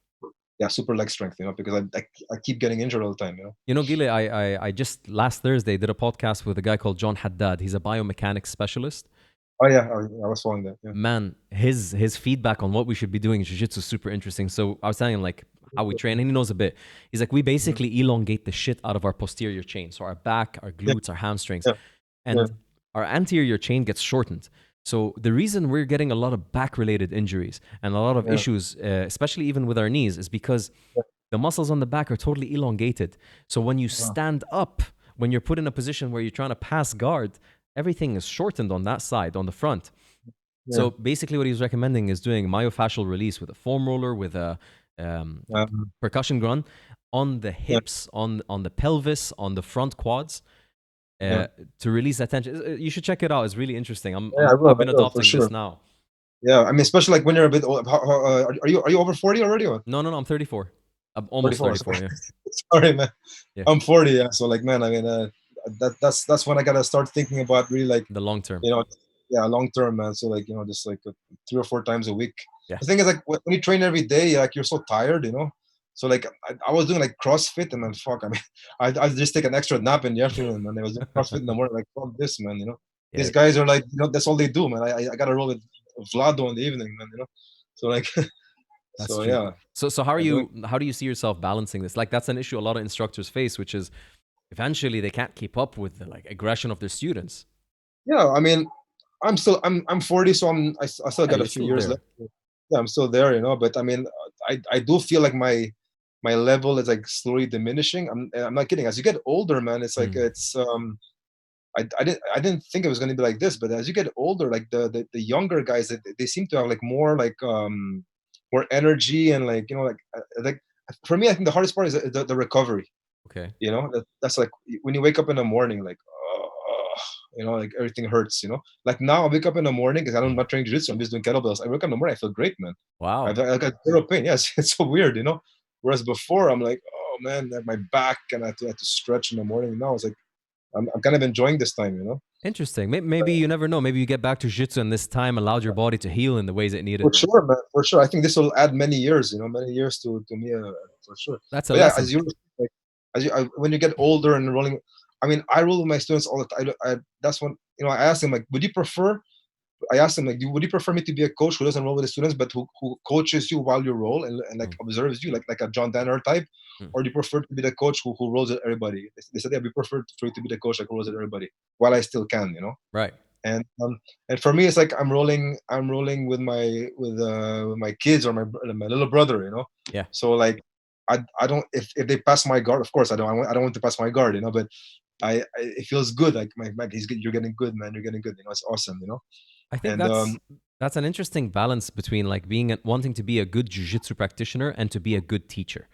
super leg strength, because I keep getting injured all the time, You know, Gile, I just last Thursday did a podcast with a guy called John Haddad. He's a biomechanics specialist. Oh yeah, I was following that. Yeah. Man, his feedback on what we should be doing in jiu-jitsu is super interesting. So I was telling him like how we train, and he knows a bit. He's like, we basically elongate the shit out of our posterior chain. So our back, our Yeah, glutes, our hamstrings, yeah, yeah, and our anterior chain gets shortened. So the reason we're getting a lot of back-related injuries and a lot of yeah, issues, especially even with our knees, is because yeah. the muscles on the back are totally elongated. So when you Wow. stand up, when you're put in a position where you're trying to pass guard, everything is shortened on that side, on the front. Yeah. So basically, what he's recommending is doing myofascial release with a foam roller, with a percussion gun on the Yeah, hips, on the pelvis, on the front quads, yeah, to release that tension. You should check it out. It's really interesting. yeah. I've been I will for adopting this sure. now. Yeah, I mean, especially like when you're a bit old. Are you over 40 already, or No, I'm 34. I'm almost 34? 34. Yeah, Sorry, man. yeah. I'm 40. Yeah, so like, man, I mean, that's when I gotta start thinking about really like, The long term. you know, yeah, long term, man. So like, just like 3 or 4 times a week. Yeah. The thing is, like, when you train every day, like you're so tired. So like, I was doing like CrossFit, and then fuck, I mean, I just take an extra nap in the afternoon, and I was doing CrossFit in the morning. Like, fuck this, man. These Yeah, guys are like, that's all they do, man. I gotta roll with Vlado in the evening, man. So like, that's so true. yeah. So I'm doing. how do you see yourself balancing this? Like that's an issue a lot of instructors face, which is eventually they can't keep up with the like aggression of their students. Yeah, I mean, I'm 40, so I still Yeah, got a you're few still years there. left. Yeah, I'm still there. But I mean, I do feel like my level is like slowly diminishing. I'm not kidding. As you get older, man, it's like Mm, I didn't think it was going to be like this, but as you get older, like the younger guys, they seem to have like more energy, and like for me, I think the hardest part is the recovery. okay. That's like when you wake up in the morning, like like everything hurts. Like now I wake up in the morning because I'm Mm. not training jiu-jitsu, I'm just doing kettlebells. I wake up in the morning, I feel great, man. Wow. I got zero pain. Yes, it's so weird. Whereas before I'm like, oh man, like my back, and I have to stretch in the morning. Now it's like I'm kind of enjoying this time. Interesting. Maybe you never know. Maybe you get back to jiu-jitsu and this time allowed your body to heal in the ways it needed. For sure, man. For sure. I think this will add many years, many years to me, for sure. That's a But yeah, lesson. like, when you get older and rolling, I mean, I roll with my students all the time. That's when, I ask them, like, I asked them, like, would you prefer me to be a coach who doesn't roll with the students, but who coaches you while you roll, and like Mm, observes you, like a John Danner type? mm. Or do you prefer to be the coach who rolls with everybody? They said, yeah, we prefer for you to be the coach that rolls with everybody while I still can. Right. And for me it's like I'm rolling with my kids, or my little brother. Yeah. So like I don't, if they pass my guard, of course I don't want to pass my guard. But it feels good, like my he's good, you're getting good, man, you're getting good, it's awesome. I think And that's an interesting balance between like wanting to be a good jiu-jitsu practitioner and to be a good teacher.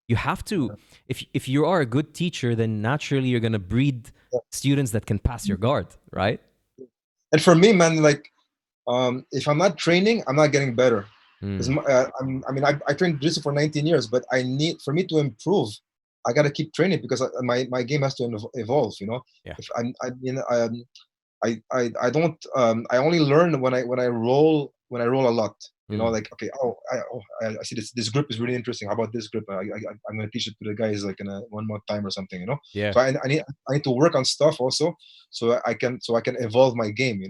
You have to if you are a good teacher, then naturally you're going to breed students that can pass your guard, right? and for me, man, like, if I'm not training, I'm not getting better. Because Mm, I trained jiu-jitsu for 19 years, but for me to improve, I got to keep training, because my game has to evolve. yeah. If I don't, I only learn when I roll a lot. Mm, Like, okay, I see this grip is really interesting. How about this grip? I'm gonna teach it to the guys like in one more time or something. yeah. So I need to work on stuff also, so I can evolve my game.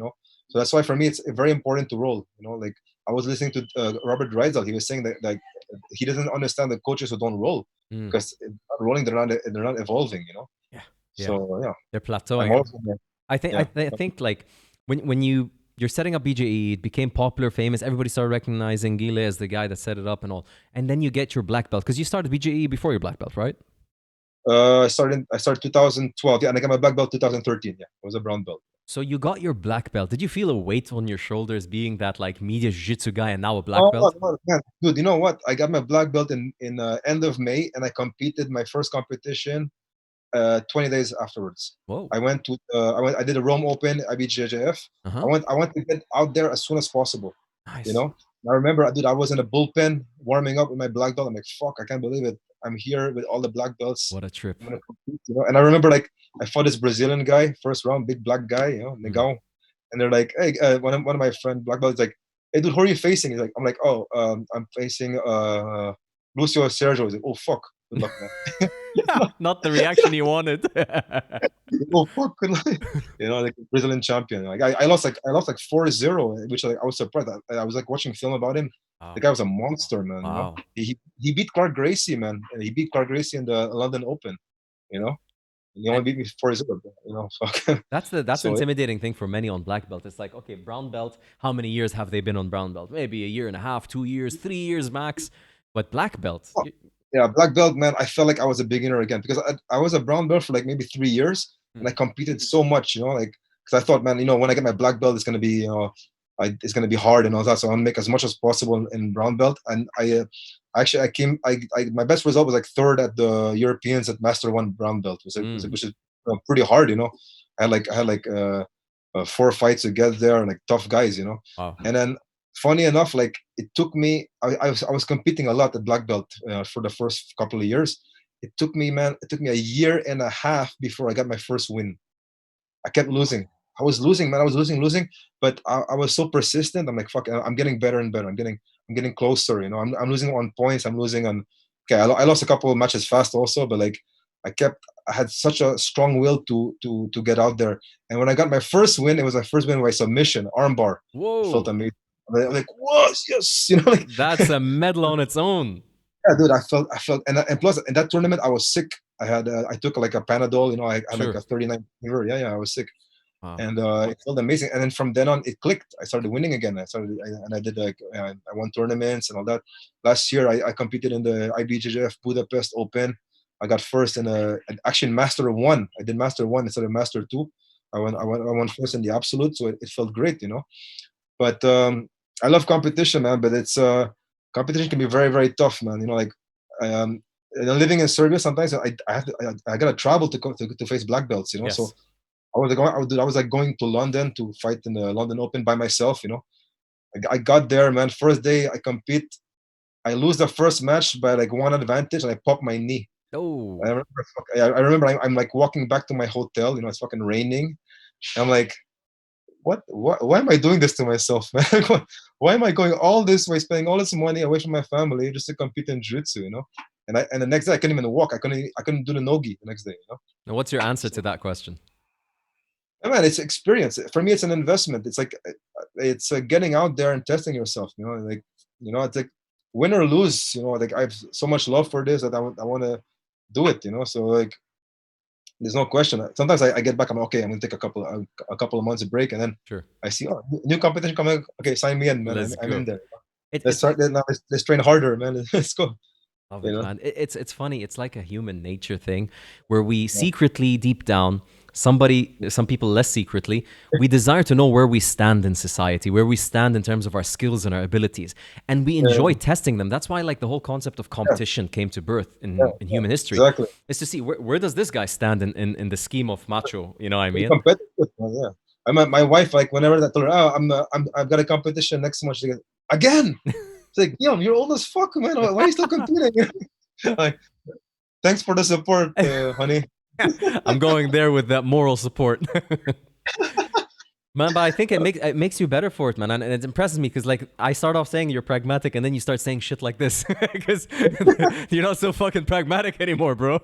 So that's why for me it's very important to roll. Like, I was listening to Robert Dreisel. He was saying that, like, he doesn't understand the coaches who don't roll, Mm, because rolling, they're not evolving. yeah. Yeah. So yeah, They're I'm plateauing. also, I yeah. think like when you're setting up BJE, it became popular, famous. Everybody started recognizing Gile as the guy that set it up and all. And then you get your black belt because you started BJE before your black belt, right? I started 2012. Yeah, and I got my black belt 2013. Yeah, it was a brown belt. So you got your black belt. Did you feel a weight on your shoulders being that like media jiu-jitsu guy and now a black Oh belt? no, man, dude! You know what? I got my black belt in end of May, and I competed my first competition 20 days afterwards. Whoa. I did a Rome Open IBJJF. I Uh-huh. went I want to get out there as soon as possible. You Nice. know. And I remember, dude, I was in a bullpen warming up with my black belt. I'm like, fuck, I can't believe it. I'm here with all the black belts. What a trip. I'm gonna compete. And I remember, like, I fought this Brazilian guy first round, big black guy, Mm. Negão. And they're like, hey, one of my friend black belts like, hey, dude, who are you facing? I'm like, oh, I'm facing Lucio Sergio is like, oh fuck, good luck, man. Not the reaction you wanted. Oh fuck, good luck. Like Brazilian champion. Like I lost like 4-0, which like I was surprised. I was like watching film about him. The Wow. guy was a monster, man. Wow. He beat Clark Gracie, man. He beat Clark Gracie in the London Open. You know, he only beat me 4-0. Fuck. That's the So intimidating thing for many on black belt. It's like, okay, brown belt, how many years have they been on brown belt? Maybe a year and a half, 2 years, 3 years max. But black belt, yeah, black belt, man. I felt like I was a beginner again because I was a brown belt for like maybe 3 years, and I competed so much, like because I thought, man, when I get my black belt, it's gonna be, it's gonna be hard and all that. So I'm gonna make as much as possible in brown belt. And actually my best result was like third at the Europeans at Master One brown belt, which is pretty hard. I had like 4 fights to get there, and like tough guys. wow. And then funny enough, like it took me, I was competing a lot at black belt for the first couple of years. It took me a year and a half before I got my first win. I kept losing. I was losing, man. I was losing, but I was so persistent. I'm like, fuck, I'm getting better and better. I'm getting closer. I'm losing on points. I'm losing on. Okay, I lost a couple of matches fast also, but like I had such a strong will to get out there. And when I got my first win, it was my first win by submission, armbar. Whoa. It felt amazing. I'm like, whoa, yes, like that's a medal on its own. Yeah, dude, I felt, and plus in that tournament I was sick. I took like a Panadol, I had like a 39 fever. Yeah, I was sick. Wow. And it felt amazing. And then from then on, it clicked. I started winning again. I did like I won tournaments and all that. Last year, I competed in the IBJJF Budapest Open. I got first in actually Master One. I did Master One instead of Master Two. I won first in the absolute, so it felt great, But I love competition, man. But it's competition can be very, very tough, man. Living in Serbia, sometimes I gotta travel to face black belts, Yes. So I was like going to London to fight in the London Open by myself, I got there, man. First day I compete, I lose the first match by like one advantage, and I pop my knee. Oh. I remember I'm like walking back to my hotel, it's fucking raining. I'm like, why am I doing this to myself, man? Why am I going all this way, spending all this money away from my family just to compete in jiu-jitsu, And the next day I couldn't even walk. I couldn't do the nogi the next day, Now, what's your answer to that question? Man, it's experience. For me, it's an investment. It's like it's getting out there and testing yourself. It's like win or lose. Like I have so much love for this that I want to do it. So like, there's no question. Sometimes I get back. I'm okay. I'm gonna take a couple of months of break, and then I see new competition coming. Okay, sign me in, man. I'm in there. Let's train harder, man. Let's go. Love it, man. It's funny. It's like a human nature thing where we secretly, deep down, some people less secretly, we desire to know where we stand in society, where we stand in terms of our skills and our abilities, and we enjoy testing them. That's why, like, the whole concept of competition came to birth in human history. Exactly. Is to see where does this guy stand in the scheme of macho. You know what I mean? Yeah. My wife, like, whenever I told her, I've got a competition next month, she goes, again. It's like, Guillaume, you're old as fuck, man. Why are you still competing? Like, thanks for the support, honey. I'm going there with that moral support. Man, but I think it makes you better for it, man. And it impresses me because, like, I start off saying you're pragmatic and then you start saying shit like this because you're not so fucking pragmatic anymore, bro.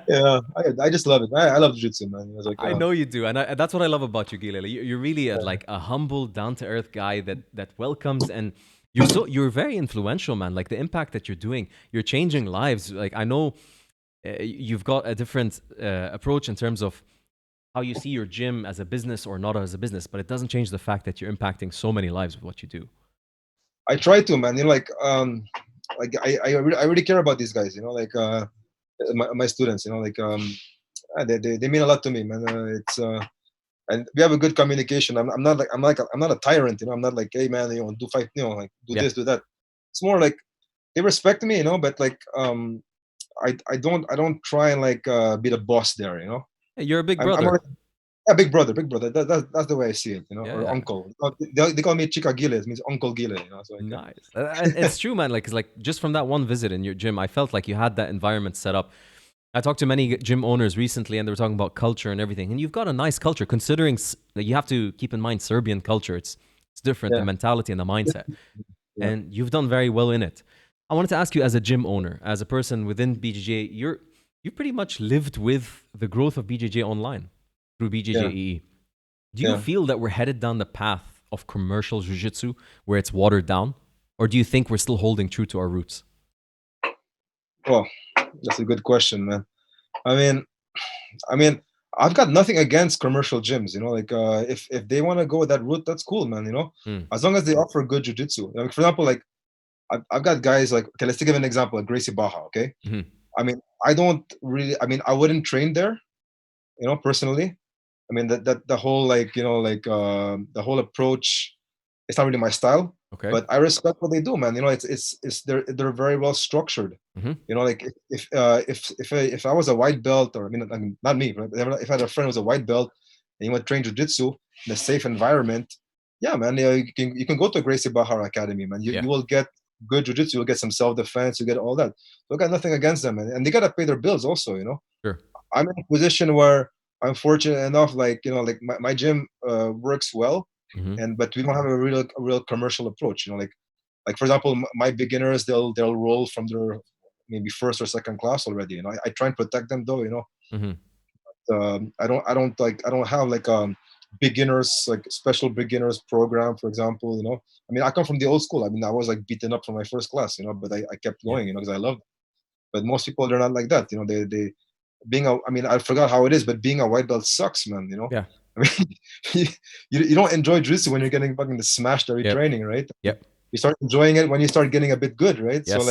Yeah, I just love it. I love jiu-jitsu, man. I know you do. And that's what I love about you, Gile. You're really like a humble, down-to-earth guy that welcomes, and you're very influential, man. Like, the impact that you're doing, you're changing lives. Like, I know you've got a different approach in terms of how you see your gym as a business or not as a business, but it doesn't change the fact that you're impacting so many lives with what you do. I try to, man. I really care about these guys. My students. They mean a lot to me, man. And we have a good communication. I'm not a tyrant. I'm not like, hey, man, do fight, like do this, do that. It's more like they respect me, but like I don't try and like be the boss there, You're a big brother. Big brother. That's the way I see it, or uncle. They call me Chica Gile. It means Uncle Gile. So nice. And it's true, man. Like, it's like just from that one visit in your gym, I felt like you had that environment set up. I talked to many gym owners recently, and they were talking about culture and everything. And you've got a nice culture, considering that you have to keep in mind Serbian culture. It's different, the mentality and the mindset. And you've done very well in it. I wanted to ask you, as a gym owner, as a person within BJJ, you pretty much lived with the growth of BJJ online through BJJ Yeah, EE. Do you yeah. feel that we're headed down the path of commercial jiu-jitsu where it's watered down? Or do you think we're still holding true to our roots? Well, that's a good question, man. I mean, I mean, I've got nothing against commercial gyms. You know, like if they want to go that route, that's cool, man. You know, Mm. as long as they offer good jujitsu. Like for example, like I've got guys like, okay, let's give an example, like Gracie Baja. Okay, Mhm. I mean, I don't really. I mean, I wouldn't train there. You know, personally. I mean, that the whole like the whole approach, it's not really my style. Okay. But I respect what they do, man. You know, it's they're very well structured. Hmm. You know, like if I was a white belt, or I mean not me, but if I had a friend who was a white belt and he went train jujitsu in a safe environment, yeah, man, yeah, you can go to Gracie Bahar Academy, man. You Yeah. you will get good jujitsu, you'll get some self defense, you get all that. So I got nothing against them, and they gotta pay their bills also, you know. Sure. I'm in a position where I'm fortunate enough, like like my gym works well, Hmm. but we don't have a real commercial approach, you know, like for example, my beginners, they'll roll from their maybe first or second class already. You know, I try and protect them though. You know, Hmm. I don't have like beginners, like special beginners program, for example. You know, I mean, I come from the old school. I mean, I was like beaten up from my first class. You know, but I kept Yeah. going. You know, because I loved it. But most people, they're not like that. You know, they being a, I mean, I forgot how it is, but being a white belt sucks, man. You know, Yeah. I mean, you don't enjoy jiu-jitsu when you're getting fucking smashed every Yep. training, right? Yep. You start enjoying it when you start getting a bit good, right? Yes.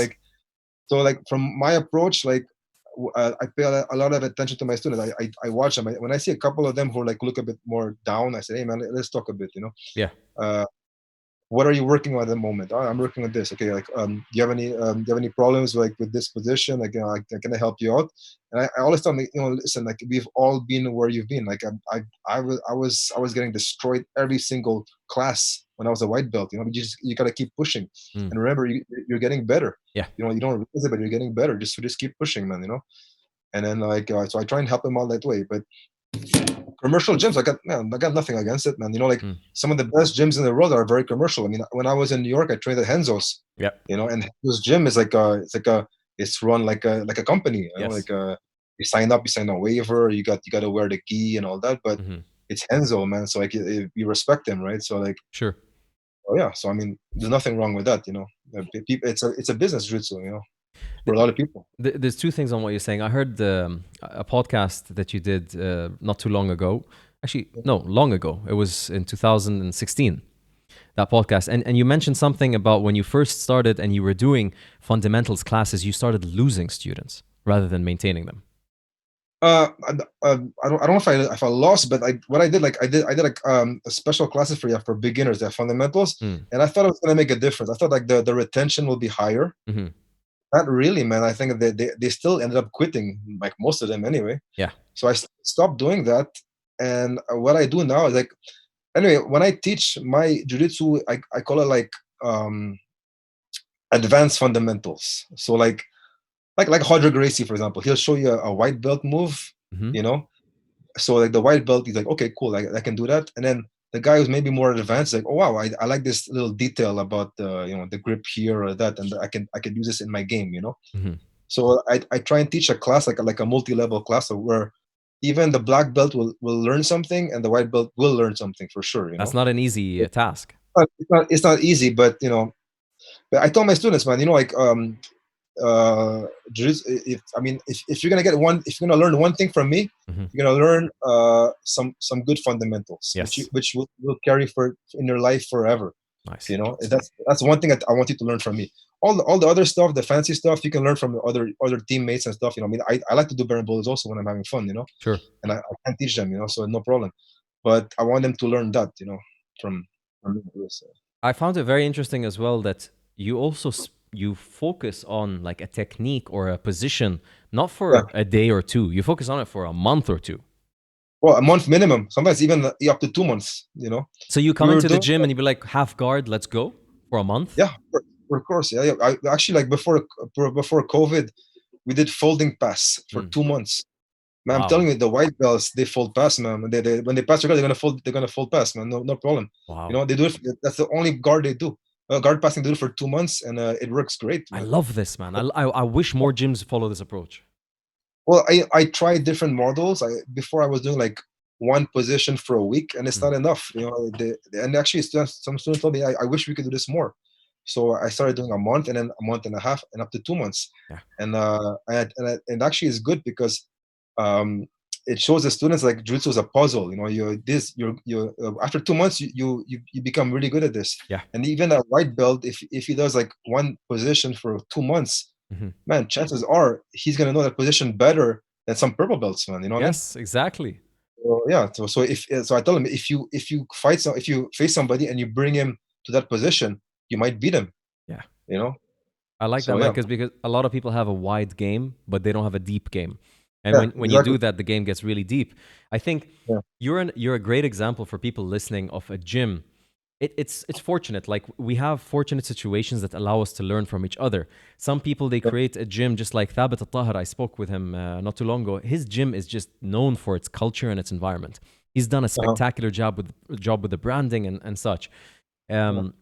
So like from my approach, like I pay a lot of attention to my students. I watch them. When I see a couple of them who like look a bit more down, I say, hey man, let's talk a bit. You know, Yeah. uh, what are you working on at the moment? Oh, I'm working on this. Okay, like do you have any problems like with this position? Like, can I help you out? And I always tell them, you know, listen, like we've all been where you've been. Like I was getting destroyed every single class when I was a white belt. You know, you gotta keep pushing, Mm. and remember, you're getting better. Yeah. You know, you don't realize it, but you're getting better. Just keep pushing, man. You know, and then like so I try and help them all that way. But commercial gyms, I got nothing against it, man. You know, like Mm. some of the best gyms in the world are very commercial. I mean, when I was in New York, I trained at Henzo's. Yep. You know, and Henzo's gym is it's run like a company. You know, Yes. like you sign up, you sign a waiver, you got to wear the gi and all that. But Hmm. it's Henzo, man. So like you respect them, right? So like, Sure. oh yeah. So I mean, there's nothing wrong with that. You know, it's a business jiu-jitsu. You know, for a Th- lot of people. There's two things on what you're saying. I heard a podcast that you did not too long ago. Actually, no, long ago. It was in 2016, that podcast. And you mentioned something about when you first started and you were doing fundamentals classes, you started losing students rather than maintaining them. I don't know if I lost, but what I did, like I did like a special classes for beginners, their fundamentals, Mm. and I thought it was gonna make a difference. I thought like the retention will be higher. Hmm. Not really, man. I think they still ended up quitting, like most of them anyway. Yeah. So I stopped doing that, and what I do now is like, anyway, when I teach my jujitsu, I call it like um advanced fundamentals. So like Hodger Gracie, for example, he'll show you a white belt move, Hmm. you know. So like the white belt, he's like, okay, cool, I can do that. And then the guy who's maybe more advanced, like, oh wow, I like this little detail about the the grip here or that, and I can use this in my game, you know. Hmm. So I try and teach a class like a multi-level class where even the black belt will learn something and the white belt will learn something for sure, you That's know. not an easy task. It's not easy, but but I tell my students, man, like if I mean if you're gonna if you're gonna learn one thing from me, Hmm. you're gonna learn some good fundamentals, Yes. which will carry for in your life forever. Nice. You know, that's one thing that I want you to learn from me. All the other stuff, the fancy stuff, you can learn from other teammates and stuff. You know, I mean, I like to do bare bullets also when I'm having fun. You know, Sure. and I can teach them. You know, so no problem. But I want them to learn that. You know, from me. So. I found it very interesting as well that you also you focus on like a technique or a position, not Yeah. for a day or two. You focus on it for a month or two. Well, a month minimum. Sometimes even up to 2 months. You know, So you we come were into the doing. gym and you be like, half guard, let's go for a month. Yeah, of course. Yeah, yeah. I actually like before COVID, we did folding pass for Mm. 2 months. Man, I'm Wow. telling you, the white belts they fold pass, man. When they pass your guard, they're gonna fold pass, man. No problem. You Wow. know, they do it. That's the only guard they do. guard passing, do it for 2 months, and it works great, I man. love this, man. I wish more gyms follow this approach. Well, I tried different models. Before I was doing like one position for a week, and it's not enough. And actually, some students told me, I wish we could do this more. So I started doing a month, and then a month and a half, and up to 2 months. Yeah. And actually, it's good because it shows the students like jiu-jitsu is a puzzle. You after 2 months, you become really good at this. Yeah. And even a white belt, if he does like one position for 2 months, man, chances are he's gonna know that position better than some purple belts, man. You know what Yes, exactly. I mean? So I tell him, if you face somebody and you bring him to that position, you might beat him. Yeah. You know? I like So, that, man, yeah. because a lot of people have a wide game, but they don't have a deep game. And Yeah, when you do exactly. that, the game gets really deep. I think Yeah. you're a great example for people listening of a gym. It's fortunate. Like, we have fortunate situations that allow us to learn from each other. Some people, they create a gym just like Thabit Al-Tahir. I spoke with him not too long ago. His gym is just known for its culture and its environment. He's done a spectacular job with the branding and such. The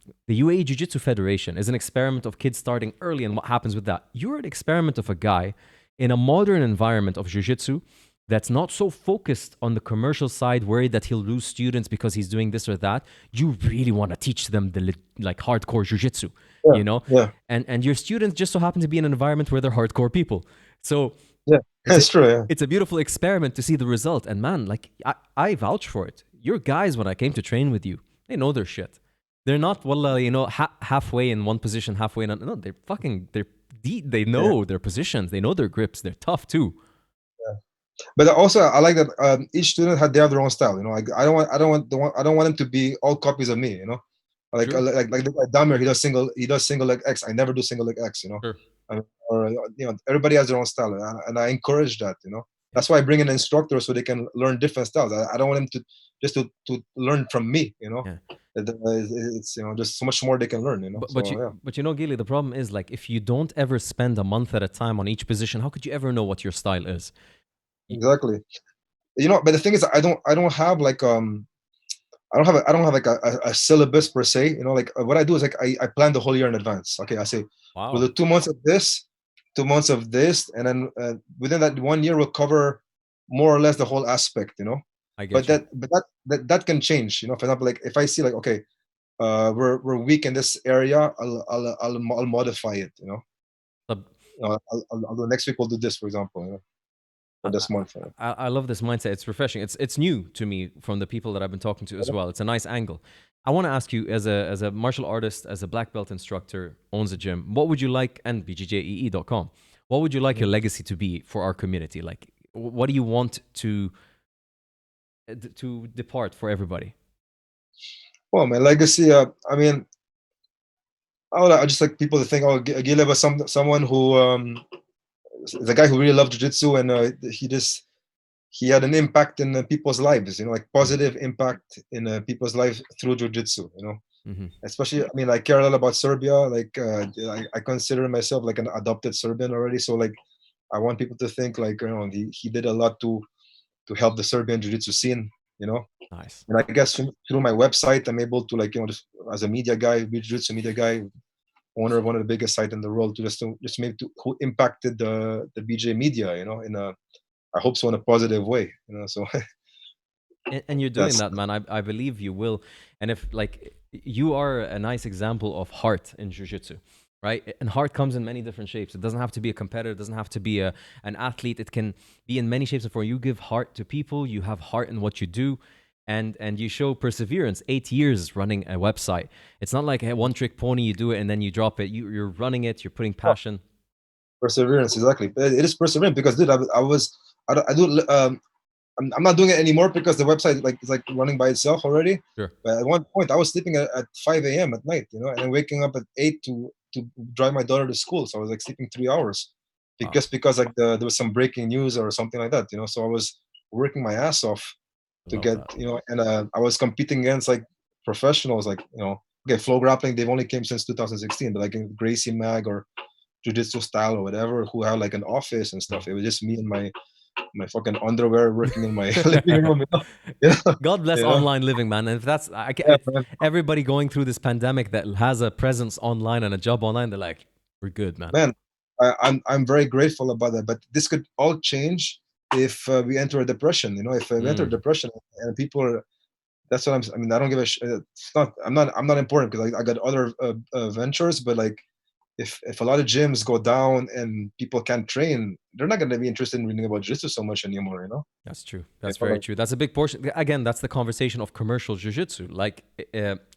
UAE Jiu-Jitsu Federation is an experiment of kids starting early and what happens with that. You're an experiment of a guy in a modern environment of Jiu-Jitsu that's not so focused on the commercial side, worried that he'll lose students because he's doing this or that. You really want to teach them the like hardcore Jiu-Jitsu, you know? Yeah. And your students just so happen to be in an environment where they're hardcore people. So Yeah. It's true. Yeah. it's a beautiful experiment to see the result. And man, like, I vouch for it. Your guys, when I came to train with you, they know their shit. They're not, wallah, halfway in one position, halfway in another. No, they know their positions. They know their grips. They're tough too. But also, I like that each student they have their own style. Like, I don't want them to be all copies of me. Like Sure. like Damer, he does single leg X. I never do single leg X. Sure. Or everybody has their own style, and I encourage that. That's why I bring in instructors so they can learn different styles. I don't want them to learn from me. Yeah. It's there's so much more they can learn. But Gili, the problem is, like, if you don't ever spend a month at a time on each position, how could you ever know what your style is? Exactly. But the thing is, I don't have like I don't have like a syllabus per se. Like, what I do is like I plan the whole year in advance. Okay, I say we'll do 2 months of this, 2 months of this, and then within that 1 year we'll cover more or less the whole aspect. I get But that can change. For example, like if I see like, okay, we're weak in this area, I'll modify it. I'll next week we'll do this, for example. For this month. I love this mindset. It's refreshing. It's new to me from the people that I've been talking to as well. It's a nice angle. I want to ask you, as a martial artist, as a black belt instructor, owns a gym, what would you like, and bjjee.com, what would you like your legacy to be for our community? Like, what do you want to depart for everybody? Well, my legacy, I mean, I just like people to think, oh, Gile was someone who the guy who really loved jiu-jitsu, and he had an impact in people's lives, like positive impact in people's lives through jiu-jitsu, especially, I mean, I care a lot about Serbia. Like, I consider myself like an adopted Serbian already. So like, I want people to think like, he did a lot to help the Serbian jiu-jitsu scene, Nice. And I guess through my website, I'm able to, like, just as a media guy, jiu-jitsu media guy, owner of one of the biggest sites in the world, just who impacted the BJ media, in a, I hope so, in a positive way, so. And you're doing that, man. I believe you will. And if, like, you are a nice example of heart in jiu-jitsu, right? And heart comes in many different shapes. It doesn't have to be a competitor. It doesn't have to be an athlete. It can be in many shapes and forms. You give heart to people. You have heart in what you do. And you show perseverance. 8 years running a website. It's not like a one-trick pony. You do it and then you drop it. You're running it. You're putting passion. Perseverance, exactly. It is perseverance because, dude, I'm not doing it anymore because the website is like running by itself already. Sure. But at one point, I was sleeping at 5 a.m. at night, and then waking up at 8 to drive my daughter to school. So I was like sleeping 3 hours, because like there was some breaking news or something like that, So I was working my ass off to get, and I was competing against like professionals, like, okay, Flow Grappling, they've only came since 2016, but like in Gracie Mag or Jiu-Jitsu Style or whatever, who have like an office and stuff. It was just me and my fucking underwear, working in my living room. God bless online living, man. And if that's everybody going through this pandemic that has a presence online and a job online, they're like, we're good, man. Man, I'm very grateful about that. But this could all change if we enter a depression. If we enter a depression and people are. That's what I mean, I don't give a shit. It's not. I'm not important because I got other ventures. But like, if a lot of gyms go down and people can't train, they're not going to be interested in reading about jiu-jitsu so much anymore. That's true. That's very true. That's a big portion. Again, that's the conversation of commercial jiu-jitsu. Like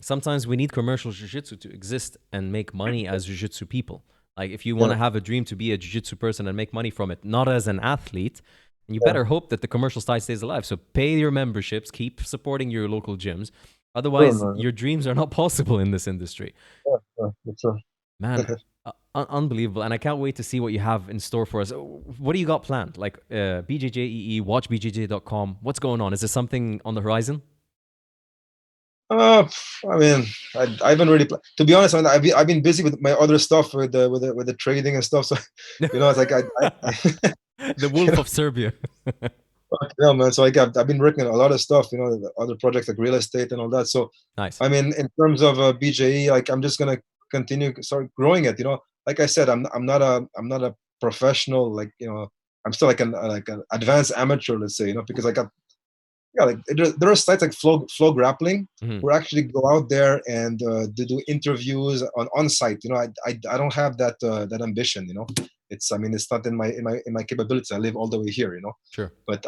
sometimes we need commercial jiu-jitsu to exist and make money as jiu-jitsu people. Like if you want to have a dream to be a jiu-jitsu person and make money from it, not as an athlete. And you better hope that the commercial side stays alive. So pay your memberships, keep supporting your local gyms. Otherwise, your dreams are not possible in this industry. Man, unbelievable. And I can't wait to see what you have in store for us. What do you got planned? Like BJJ, watchbjj.com. What's going on? Is there something on the horizon? I mean, I haven't really. To be honest, I've been busy with my other stuff with the trading and stuff. So it's like the wolf of Serbia. Yeah, man. So I've been working on a lot of stuff. Other projects like real estate and all that. So nice. I mean, in terms of BJE, like I'm just gonna continue start growing it. Like I said, I'm not a professional. Like I'm still like an advanced amateur. Let's say because I got. Yeah, like there are sites like Flow Grappling who actually go out there and they do interviews on site. I don't have that ambition. It's not in my capabilities. I live all the way here. Sure. But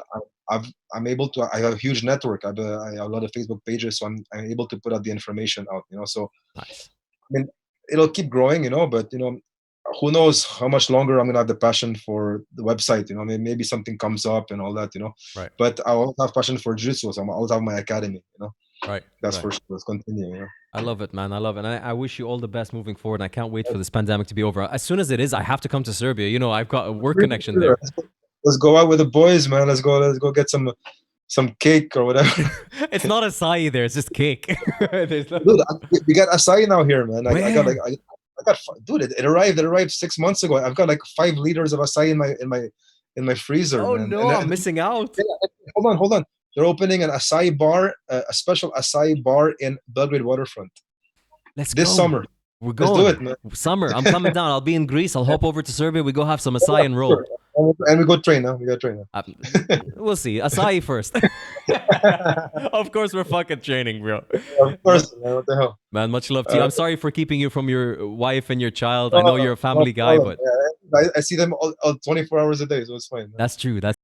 I'm able to. I have a huge network. I have a lot of Facebook pages, so I'm able to put out the information out. So nice. I mean, it'll keep growing. But who knows how much longer I'm gonna have the passion for the website. Maybe something comes up and all that. Right. But I will have passion for jiu-jitsu, so I'll always have my academy. Right. That's for sure. Let's continue. I love it, man. I love it. And I wish you all the best moving forward. And I can't wait for this pandemic to be over. As soon as it is, I have to come to Serbia. I've got a work connection there. Let's go out with the boys, man. Let's go get some cake or whatever. It's not acai there. It's just cake. Dude, we got acai now here, man. I got dude. It arrived 6 months ago. I've got like 5 liters of acai in my freezer. Oh man. no, I'm missing out. Yeah, hold on. They're opening an acai bar, a special acai bar in Belgrade waterfront. Let's go. This summer. We're going. Let's do it, man. Summer. I'm coming down. I'll be in Greece. I'll hop over to Serbia. We go have some acai and roll. And we go train now. We got to train now. We'll see. Acai first. Of course, we're fucking training, bro. Of course, man. What the hell? Man, much love to you. I'm sorry for keeping you from your wife and your child. I know you're a family guy, but I see them all 24 hours a day, so it's fine. Man. That's true. That's